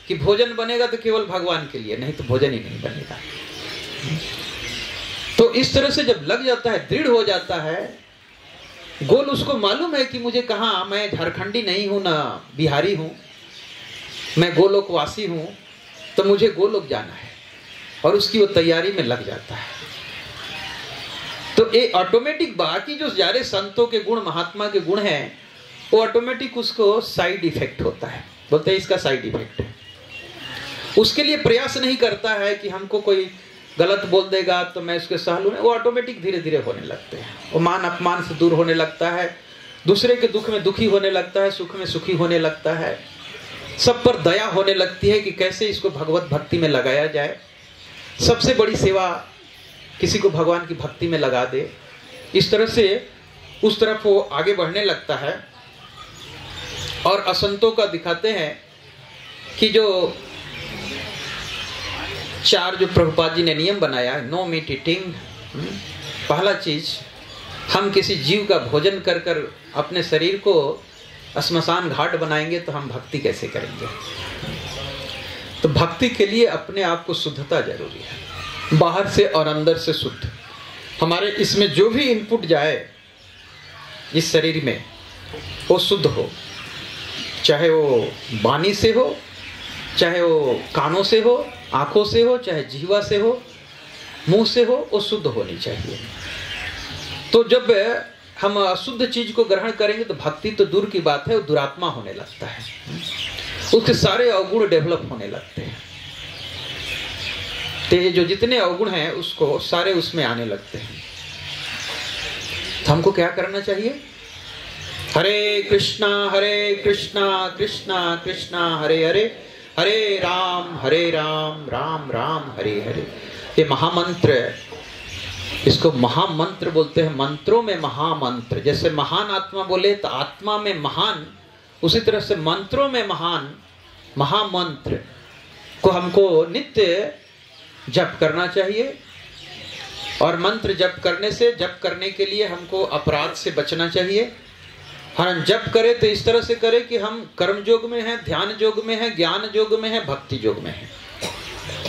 A: कि भोजन बनेगा तो केवल भगवान के लिए, नहीं तो भोजन ही नहीं बनेगा। तो इस तरह से जब लग जाता है, दृढ़ हो जाता है, गोल उसको मालूम है कि मुझे कहाँ, मैं झारखंडी नहीं हूं ना बिहारी हूं, मैं गोलोकवासी हूं, तो मुझे गोलोक जाना है, और उसकी वो तैयारी में लग जाता है। तो ये ऑटोमेटिक बाकी जो सारे संतों के गुण, महात्मा के गुण हैं, वो ऑटोमेटिक उसको साइड इफेक्ट होता है, बोलते हैं इसका साइड इफेक्ट है। उसके लिए प्रयास नहीं करता है कि हमको कोई गलत बोल देगा तो मैं उसके सह लूँ, वो ऑटोमेटिक धीरे धीरे होने लगते हैं। वो मान अपमान से दूर होने लगता है, दूसरे के दुख में दुखी होने लगता है, सुख में सुखी होने लगता है, सब पर दया होने लगती है कि कैसे इसको भगवत भक्ति में लगाया जाए। सबसे बड़ी सेवा किसी को भगवान की भक्ति में लगा दे, इस तरह से उस तरफ वो आगे बढ़ने लगता है। और असंतों का दिखाते हैं कि जो 4 जो प्रभुपाद जी ने नियम बनाया, नो मीट ईटिंग। पहला चीज, हम किसी जीव का भोजन कर कर अपने शरीर को श्मशान घाट बनाएंगे तो हम भक्ति कैसे करेंगे। तो भक्ति के लिए अपने आप को शुद्धता जरूरी है, बाहर से और अंदर से शुद्ध। हमारे इसमें जो भी इनपुट जाए इस शरीर में वो शुद्ध हो, चाहे वो वाणी से हो, चाहे वो कानों से हो, आंखों से हो, चाहे जीवा से हो, मुंह से हो, वो शुद्ध होनी चाहिए। तो जब हम अशुद्ध चीज को ग्रहण करेंगे तो भक्ति तो दूर की बात है, वो दुरात्मा होने लगता है, उसके सारे अवगुण डेवलप होने लगते हैं। तो ये जो जितने अवगुण हैं उसको सारे उसमें आने लगते हैं। तो हमको क्या करना चाहिए? हरे कृष्णा कृष्णा कृष्णा हरे हरे, हरे राम राम राम हरे हरे। ये महामंत्र, इसको महामंत्र बोलते हैं, मंत्रों में महामंत्र। जैसे महान आत्मा बोले तो आत्मा में महान, उसी तरह से मंत्रों में महान महामंत्र को हमको नित्य जप करना चाहिए। और मंत्र जप करने से, जप करने के लिए हमको अपराध से बचना चाहिए। हम जप करें तो इस तरह से करें कि हम कर्म योग में हैं, ध्यान योग में हैं, ज्ञान योग में हैं, भक्ति योग में हैं।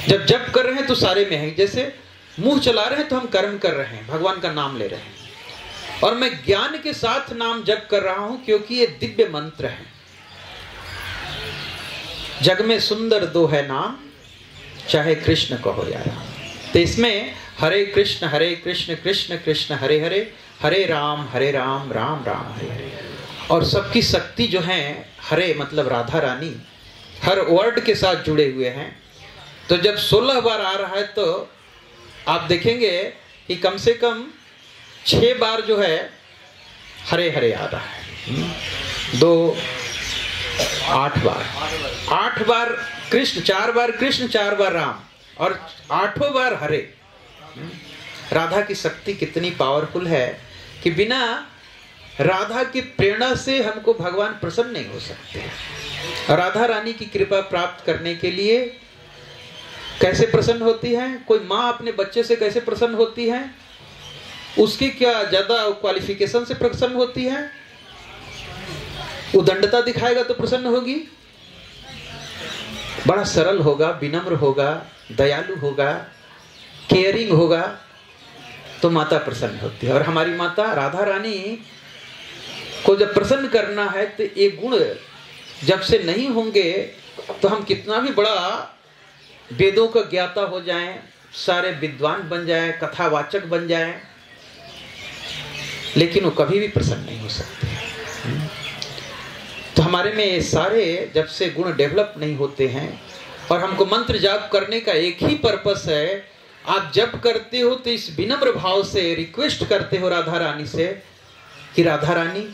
A: जब जप कर रहे हैं तो सारे में हैं। जैसे मुंह चला रहे हैं तो हम कर्म कर रहे हैं, भगवान का नाम ले रहे हैं, और मैं ज्ञान के साथ नाम जप कर रहा हूं क्योंकि ये दिव्य मंत्र है। जग में सुंदर दो है नाम, चाहे कृष्ण कहो या राम। तो इसमें हरे कृष्ण कृष्ण कृष्ण हरे हरे, हरे राम राम राम हरे हरे। और सबकी शक्ति जो है, हरे मतलब राधा रानी, हर वर्ड के साथ जुड़े हुए हैं। तो जब 16 बार आ रहा है तो आप देखेंगे कि कम से कम 6 बार जो है हरे हरे आ रहा है, 2 8 बार, 8 बार कृष्ण, 4 बार कृष्ण, 4 बार राम, और 8 बार हरे। राधा की शक्ति कितनी पावरफुल है कि बिना राधा की प्रेरणा से हमको भगवान प्रसन्न नहीं हो सकते। राधा रानी की कृपा प्राप्त करने के लिए कैसे प्रसन्न होती है? कोई माँ अपने बच्चे से कैसे प्रसन्न होती है? उसकी क्या ज्यादा क्वालिफिकेशन से प्रसन्न होती है? उदंडता दिखाएगा तो प्रसन्न होगी? बड़ा सरल होगा, विनम्र होगा, दयालु होगा, केयरिंग होगा, तो माता प्रसन्न होती है। और हमारी माता राधा रानी को जब प्रसन्न करना है तो ये गुण जब से नहीं होंगे तो हम कितना भी बड़ा वेदों का ज्ञाता हो जाएं, सारे विद्वान बन जाएं, कथावाचक बन जाएं, लेकिन वो कभी भी प्रसन्न नहीं हो सकते। तो हमारे में ये सारे जब से गुण डेवलप नहीं होते हैं, और हमको मंत्र जाप करने का एक ही पर्पस है, आप जप करते हो तो इस विनम्र भाव से रिक्वेस्ट करते हो राधा रानी से कि राधा रानी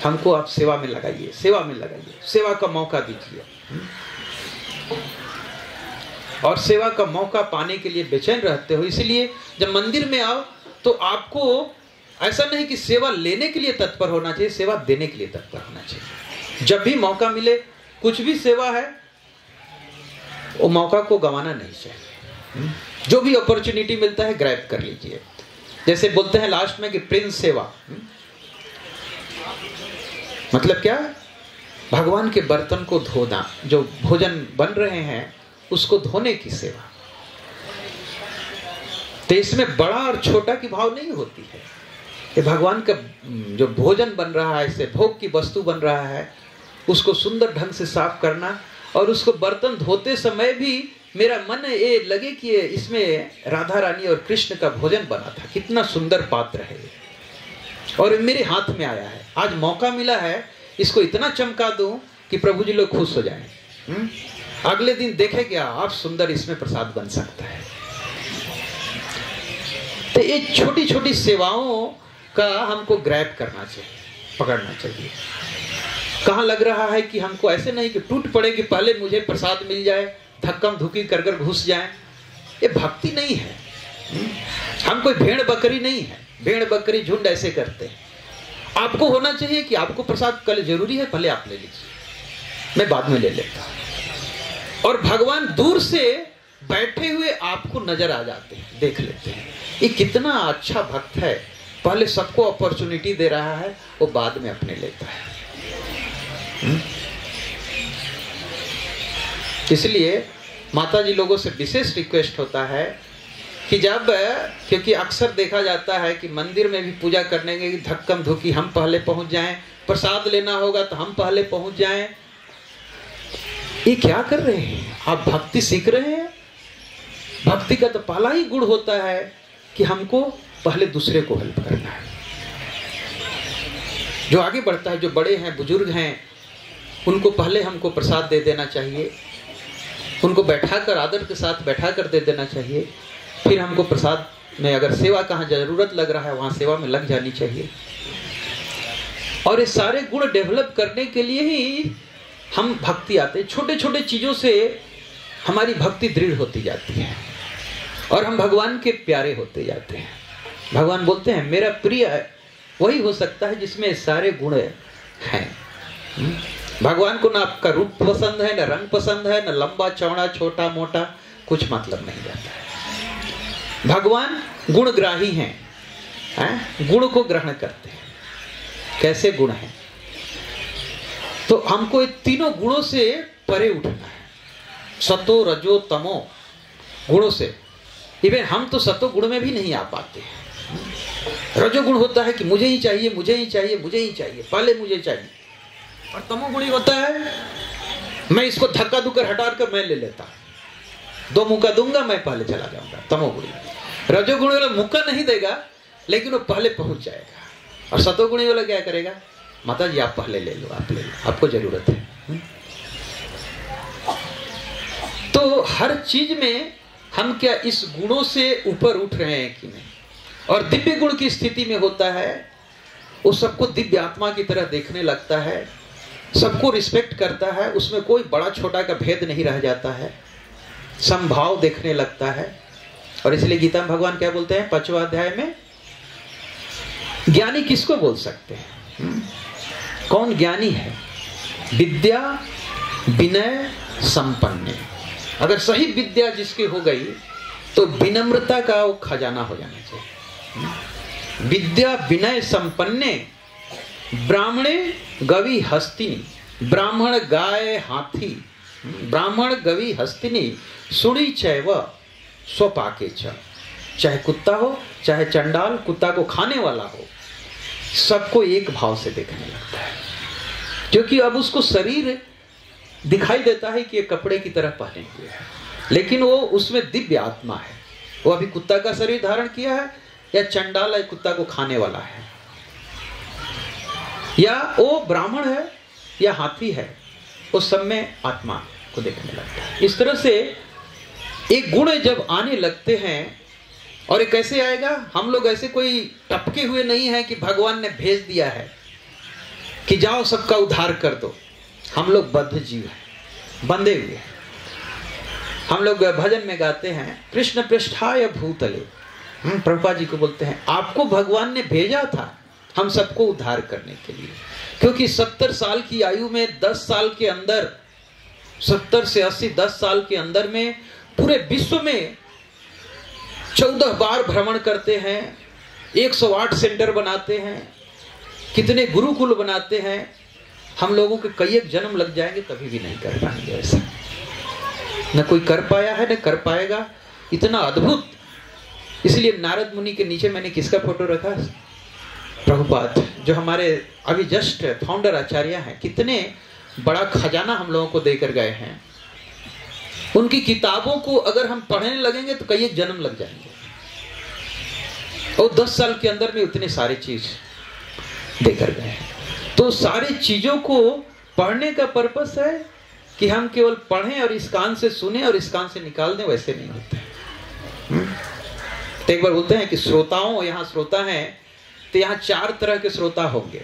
A: हमको आप सेवा में लगाइए, सेवा में लगाइए, सेवा का मौका दीजिए। और सेवा का मौका पाने के लिए बेचैन रहते हो। इसलिए जब मंदिर में आओ तो आपको ऐसा नहीं कि सेवा लेने के लिए तत्पर होना चाहिए, सेवा देने के लिए तत्पर होना चाहिए। जब भी मौका मिले, कुछ भी सेवा है, वो मौका को गंवाना नहीं चाहिए। जो भी अपॉर्चुनिटी मिलता है ग्रैब कर लीजिए। जैसे बोलते हैं लास्ट में कि प्रिंस सेवा, मतलब क्या? भगवान के बर्तन को धोना, जो भोजन बन रहे हैं उसको धोने की सेवा। तो इसमें बड़ा और छोटा की भाव नहीं होती है, ये भगवान का जो भोजन बन रहा है, इससे भोग की वस्तु बन रहा है, उसको सुंदर ढंग से साफ करना, और उसको बर्तन धोते समय भी मेरा मन ये लगे कि इसमें राधा रानी और कृष्ण का भोजन बना था, कितना सुंदर पात्र है ये, और मेरे हाथ में आया है, आज मौका मिला है, इसको इतना चमका दूं कि प्रभु जी लोग खुश हो जाएं। अगले दिन देखे क्या आप सुंदर इसमें प्रसाद बन सकता है। तो ये छोटी छोटी सेवाओं का हमको ग्रैब करना चाहिए, पकड़ना चाहिए। कहाँ लग रहा है कि हमको ऐसे नहीं कि टूट पड़े कि पहले मुझे प्रसाद मिल जाए, धक्कम धुकी कर कर घुस जाए, ये भक्ति नहीं है। हम कोई भेड़ बकरी नहीं है, भेड़ बकरी झुंड ऐसे करते हैं। आपको होना चाहिए कि आपको प्रसाद कल जरूरी है, पहले आप ले लीजिए, मैं बाद में ले लेता हूं। और भगवान दूर से बैठे हुए आपको नजर आ जाते हैं, देख लेते हैं, ये कितना अच्छा भक्त है, पहले सबको अपॉर्चुनिटी दे रहा है, वो बाद में अपने लेता है। इसलिए माता जी लोगों से विशेष रिक्वेस्ट होता है कि जब, क्योंकि अक्सर देखा जाता है कि मंदिर में भी पूजा करने के धक्कम धुकी, हम पहले पहुंच जाएं, प्रसाद लेना होगा तो हम पहले पहुंच जाएं। ये क्या कर रहे हैं आप? भक्ति सीख रहे हैं? भक्ति का तो पहला ही गुण होता है कि हमको पहले दूसरे को हेल्प करना है। जो आगे बढ़ता है, जो बड़े हैं, बुजुर्ग हैं, उनको पहले हमको प्रसाद दे देना चाहिए, उनको बैठाकर आदर के साथ बैठाकर दे देना चाहिए। फिर हमको प्रसाद में अगर सेवा कहाँ जरूरत लग रहा है वहाँ सेवा में लग जानी चाहिए। और ये सारे गुण डेवलप करने के लिए ही हम भक्ति आते हैं। छोटे छोटे चीज़ों से हमारी भक्ति दृढ़ होती जाती है और हम भगवान के प्यारे होते जाते हैं। भगवान बोलते हैं मेरा प्रिय वही हो सकता है जिसमें सारे गुण हैं। भगवान को ना आपका रूप पसंद है, ना रंग पसंद है, ना लंबा चौड़ा छोटा मोटा, कुछ मतलब नहीं रहता है। भगवान गुणग्राही हैं, गुण को ग्रहण करते हैं। कैसे गुण हैं? तो हमको ये तीनों गुणों से परे उठना है, सतो रजो तमो गुणों से। इवन हम तो सतो गुण में भी नहीं आ पाते हैं। रजो गुण होता है कि मुझे ही चाहिए, मुझे ही चाहिए, मुझे ही चाहिए, पहले मुझे चाहिए। और तमोगुणी होता है मैं इसको धक्का दुक्कर हटा कर मैं ले लेता, दो मुक्का दूंगा मैं पहले चला जाऊंगा। तमोगुणी। रजोगुणी वाला मुक्का नहीं देगा लेकिन वो पहले पहुंच जाएगा। और सतोगुणी वाला क्या करेगा? माता जी आप पहले ले लो, आप ले लो, आपको जरूरत है। तो हर चीज में हम क्या इस गुणों से ऊपर उठ रहे हैं कि नहीं? और दिव्य गुण की स्थिति में होता है वो सबको दिव्य आत्मा की तरह देखने लगता है, सबको रिस्पेक्ट करता है, उसमें कोई बड़ा छोटा का भेद नहीं रह जाता है, समभाव देखने लगता है। और इसलिए गीता में भगवान क्या बोलते हैं 5वें अध्याय में, ज्ञानी किसको बोल सकते हैं? कौन ज्ञानी है? विद्या विनय संपन्न। अगर सही विद्या जिसकी हो गई तो विनम्रता का वो खजाना हो जाना चाहिए। विद्या विनय संपन्ने ब्राह्मणे गवि हस्तिनी, ब्राह्मण गाय हाथी, ब्राह्मण गवि हस्तिनी सुड़ी चैव स्वपाके च। चाहे कुत्ता हो चाहे चंडाल, कुत्ता को खाने वाला हो, सबको एक भाव से देखने लगता है। क्योंकि अब उसको शरीर दिखाई देता है कि ये कपड़े की तरह पहने हुए है, लेकिन वो उसमें दिव्य आत्मा है। वो अभी कुत्ता का शरीर धारण किया है या चंडाल है, कुत्ता को खाने वाला है, या वो ब्राह्मण है या हाथी है, उस सब में आत्मा को देखने लगता है। इस तरह से एक गुण जब आने लगते हैं, और ये कैसे आएगा? हम लोग ऐसे कोई टपके हुए नहीं है कि भगवान ने भेज दिया है कि जाओ सबका उद्धार कर दो। हम लोग बद्ध जीव हैं, बंधे हुए हैं। हम लोग भजन में गाते हैं कृष्ण पृष्ठाय भूतले। प्रभुपाद जी को बोलते हैं आपको भगवान ने भेजा था हम सबको उद्धार करने के लिए, क्योंकि 70 साल की आयु में 10 साल के अंदर, 70 से 80 10 साल के अंदर में पूरे विश्व में 14 बार भ्रमण करते हैं, 108 सेंटर बनाते हैं, कितने गुरुकुल बनाते हैं। हम लोगों के कई एक जन्म लग जाएंगे तभी भी नहीं कर पाएंगे ऐसा। न कोई कर पाया है न कर पाएगा, इतना अद्भुत। इसलिए नारद मुनि के नीचे मैंने किसका फोटो रखा? प्रभुपाद जो हमारे अभी जस्ट फाउंडर आचार्य हैं, कितने बड़ा खजाना हम लोगों को देकर गए हैं। उनकी किताबों को अगर हम पढ़ने लगेंगे तो कई एक जन्म लग जाएंगे, और 10 साल के अंदर में उतनी सारी चीज देकर गए हैं। तो सारी चीजों को पढ़ने का पर्पस है कि हम केवल पढ़ें और इस कान से सुने और इस कान से निकाल दें, वैसे नहीं होता है। तो एक बार बोलते हैं कि श्रोताओं, यहाँ श्रोता हैं तो यहाँ 4 तरह के श्रोता होंगे।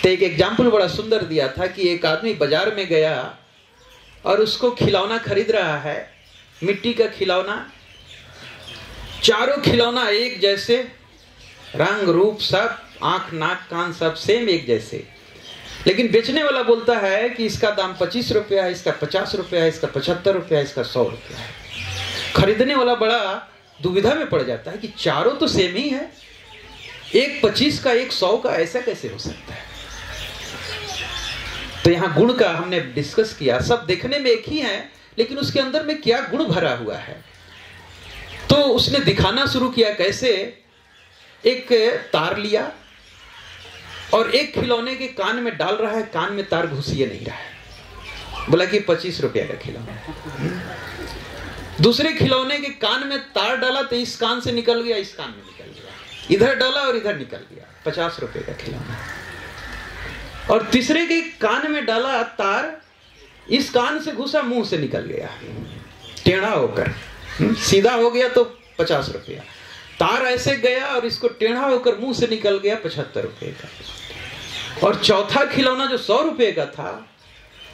A: तो एक एग्जाम्पल बड़ा सुंदर दिया था कि एक आदमी बाजार में गया और उसको खिलौना खरीद रहा है, मिट्टी का खिलौना। चारों खिलौना एक जैसे, रंग रूप सब, आंख नाक कान सब सेम एक जैसे, लेकिन बेचने वाला बोलता है कि इसका दाम 25 रुपया है, इसका 50 रुपया है, इसका 75 रुपया है, इसका 100 रुपया है। खरीदने वाला बड़ा दुविधा में पड़ जाता है कि चारों तो सेम ही है, एक 25 का एक 100 का, ऐसा कैसे हो सकता है। तो यहाँ गुण का हमने डिस्कस किया। सब देखने में एक ही है, लेकिन उसके अंदर में क्या गुण भरा हुआ है। तो उसने दिखाना शुरू किया कैसे। एक तार लिया और एक खिलौने के कान में डाल रहा है, कान में तार घुसिए नहीं रहा है, बोला कि 25 रुपया का खिलौना है। दूसरे खिलौने के कान में तार डाला तो इस कान से निकल गया, इस कान में निकल गया, इधर डाला और इधर निकल गया, 50 रुपए का खिलौना। और तीसरे के कान में डाला तार, इस कान से घुसा, मुंह से निकल गया टेढ़ा होकर, सीधा हो गया तो 50 रुपया, तार ऐसे गया और इसको टेढ़ा होकर मुंह से निकल गया 75 रुपए का। और चौथा खिलौना जो 100 रुपए का था,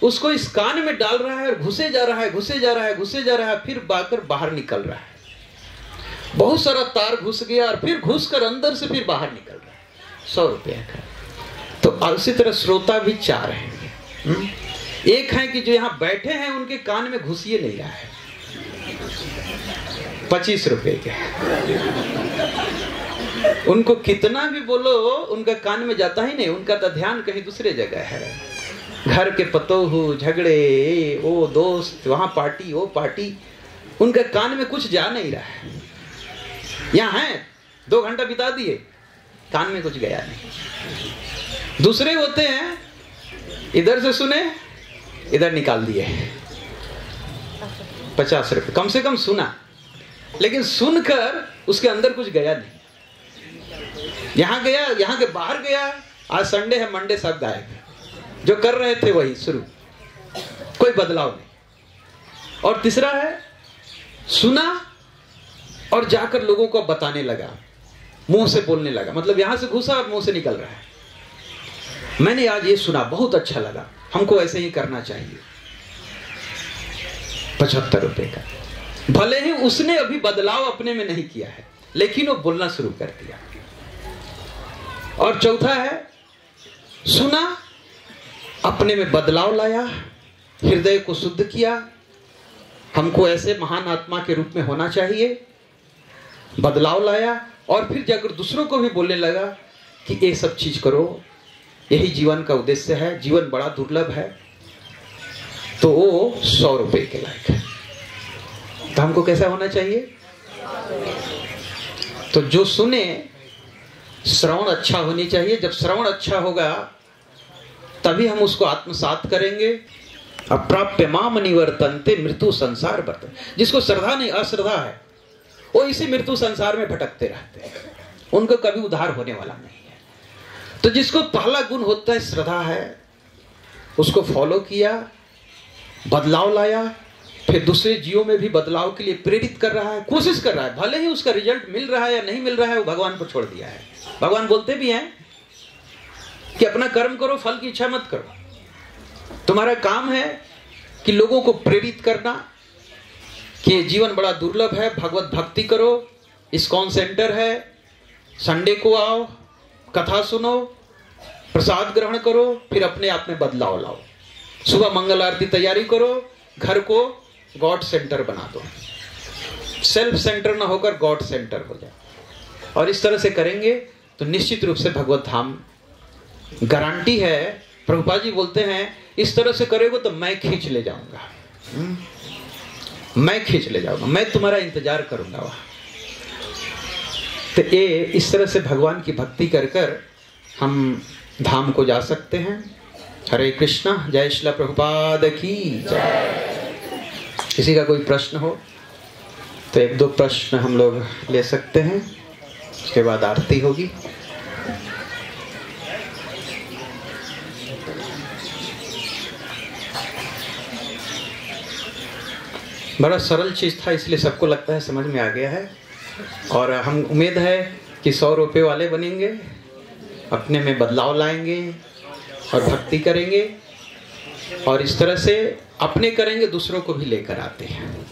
A: उसको इस कान में डाल रहा है और घुसे जा रहा है, घुसे जा रहा है, घुसे जा रहा है, फिर बाकर बाहर निकल रहा है। बहुत सारा तार घुस गया और फिर घुसकर अंदर से फिर बाहर निकल रहा है, 100 रुपया का। तो उसी तरह श्रोता भी 4 हैं। एक है कि जो यहाँ बैठे हैं उनके कान में घुसिए नहीं रहा है, 25 रुपए के, उनको कितना भी बोलो उनका कान में जाता ही नहीं, उनका तो ध्यान कहीं दूसरे जगह है। घर के पतोहू, झगड़े, वो दोस्त, वहां पार्टी, वो पार्टी, उनका कान में कुछ जा नहीं रहा है। यहाँ है 2 घंटा बिता दिए, कान में कुछ गया नहीं। दूसरे होते हैं इधर से सुने, इधर निकाल दिए, 50 रुपए कम से कम सुना, लेकिन सुनकर उसके अंदर कुछ गया नहीं। यहां गया, यहां के बाहर गया, आज संडे है, मंडे सब गायब, जो कर रहे थे वही शुरू, कोई बदलाव नहीं। और तीसरा है सुना और जाकर लोगों को बताने लगा, मुंह से बोलने लगा, मतलब यहां से घुसा और मुंह से निकल रहा है। मैंने आज ये सुना, बहुत अच्छा लगा, हमको ऐसे ही करना चाहिए, 75 रुपए का। भले ही उसने अभी बदलाव अपने में नहीं किया है, लेकिन वो बोलना शुरू कर दिया। और चौथा है सुना, अपने में बदलाव लाया, हृदय को शुद्ध किया, हमको ऐसे महान आत्मा के रूप में होना चाहिए, बदलाव लाया, और फिर जाकर दूसरों को भी बोलने लगा कि ये सब चीज करो, यही जीवन का उद्देश्य है, जीवन बड़ा दुर्लभ है। तो वो 100 रुपए के लायक है। तो हमको कैसा होना चाहिए? तो जो सुने, श्रवण अच्छा होनी चाहिए। जब श्रवण अच्छा होगा तभी हम उसको आत्मसात करेंगे। अप्राप्य माम निवर्तन्ते मृत्यु संसार वर्तते। जिसको श्रद्धा नहीं, अश्रद्धा है, वो इसी मृत्यु संसार में भटकते रहते हैं, उनको कभी उद्धार होने वाला नहीं है। तो जिसको पहला गुण होता है श्रद्धा है, उसको फॉलो किया, बदलाव लाया, फिर दूसरे जीवों में भी बदलाव के लिए प्रेरित कर रहा है, कोशिश कर रहा है। भले ही उसका रिजल्ट मिल रहा है या नहीं मिल रहा है, वो भगवान को छोड़ दिया है। भगवान बोलते भी हैं कि अपना कर्म करो, फल की इच्छा मत करो। तुम्हारा काम है कि लोगों को प्रेरित करना कि जीवन बड़ा दुर्लभ है, भगवत भक्ति करो, इस्कॉन सेंटर है, संडे को आओ, कथा सुनो, प्रसाद ग्रहण करो, फिर अपने आप में बदलाव लाओ। सुबह मंगल आरती तैयारी करो, घर को गॉड सेंटर बना दो, सेल्फ सेंटर ना होकर गॉड सेंटर हो जाए। और इस तरह से करेंगे तो निश्चित रूप से भगवत धाम गारंटी है। प्रभुपाद जी बोलते हैं इस तरह से करोगे तो मैं खींच ले जाऊंगा, मैं खींच ले जाऊंगा, मैं तुम्हारा इंतजार करूंगा वहां। तो ये इस तरह से भगवान की भक्ति कर कर हम धाम को जा सकते हैं। हरे कृष्णा। जय श्रील प्रभुपाद की जय। किसी का कोई प्रश्न हो तो एक दो प्रश्न हम लोग ले सकते हैं, उसके बाद आरती होगी। बड़ा सरल चीज़ था, इसलिए सबको लगता है समझ में आ गया है। और हम उम्मीद है कि 100 रुपये वाले बनेंगे, अपने में बदलाव लाएंगे और भक्ति करेंगे, और इस तरह से अपने करेंगे दूसरों को भी लेकर आते हैं।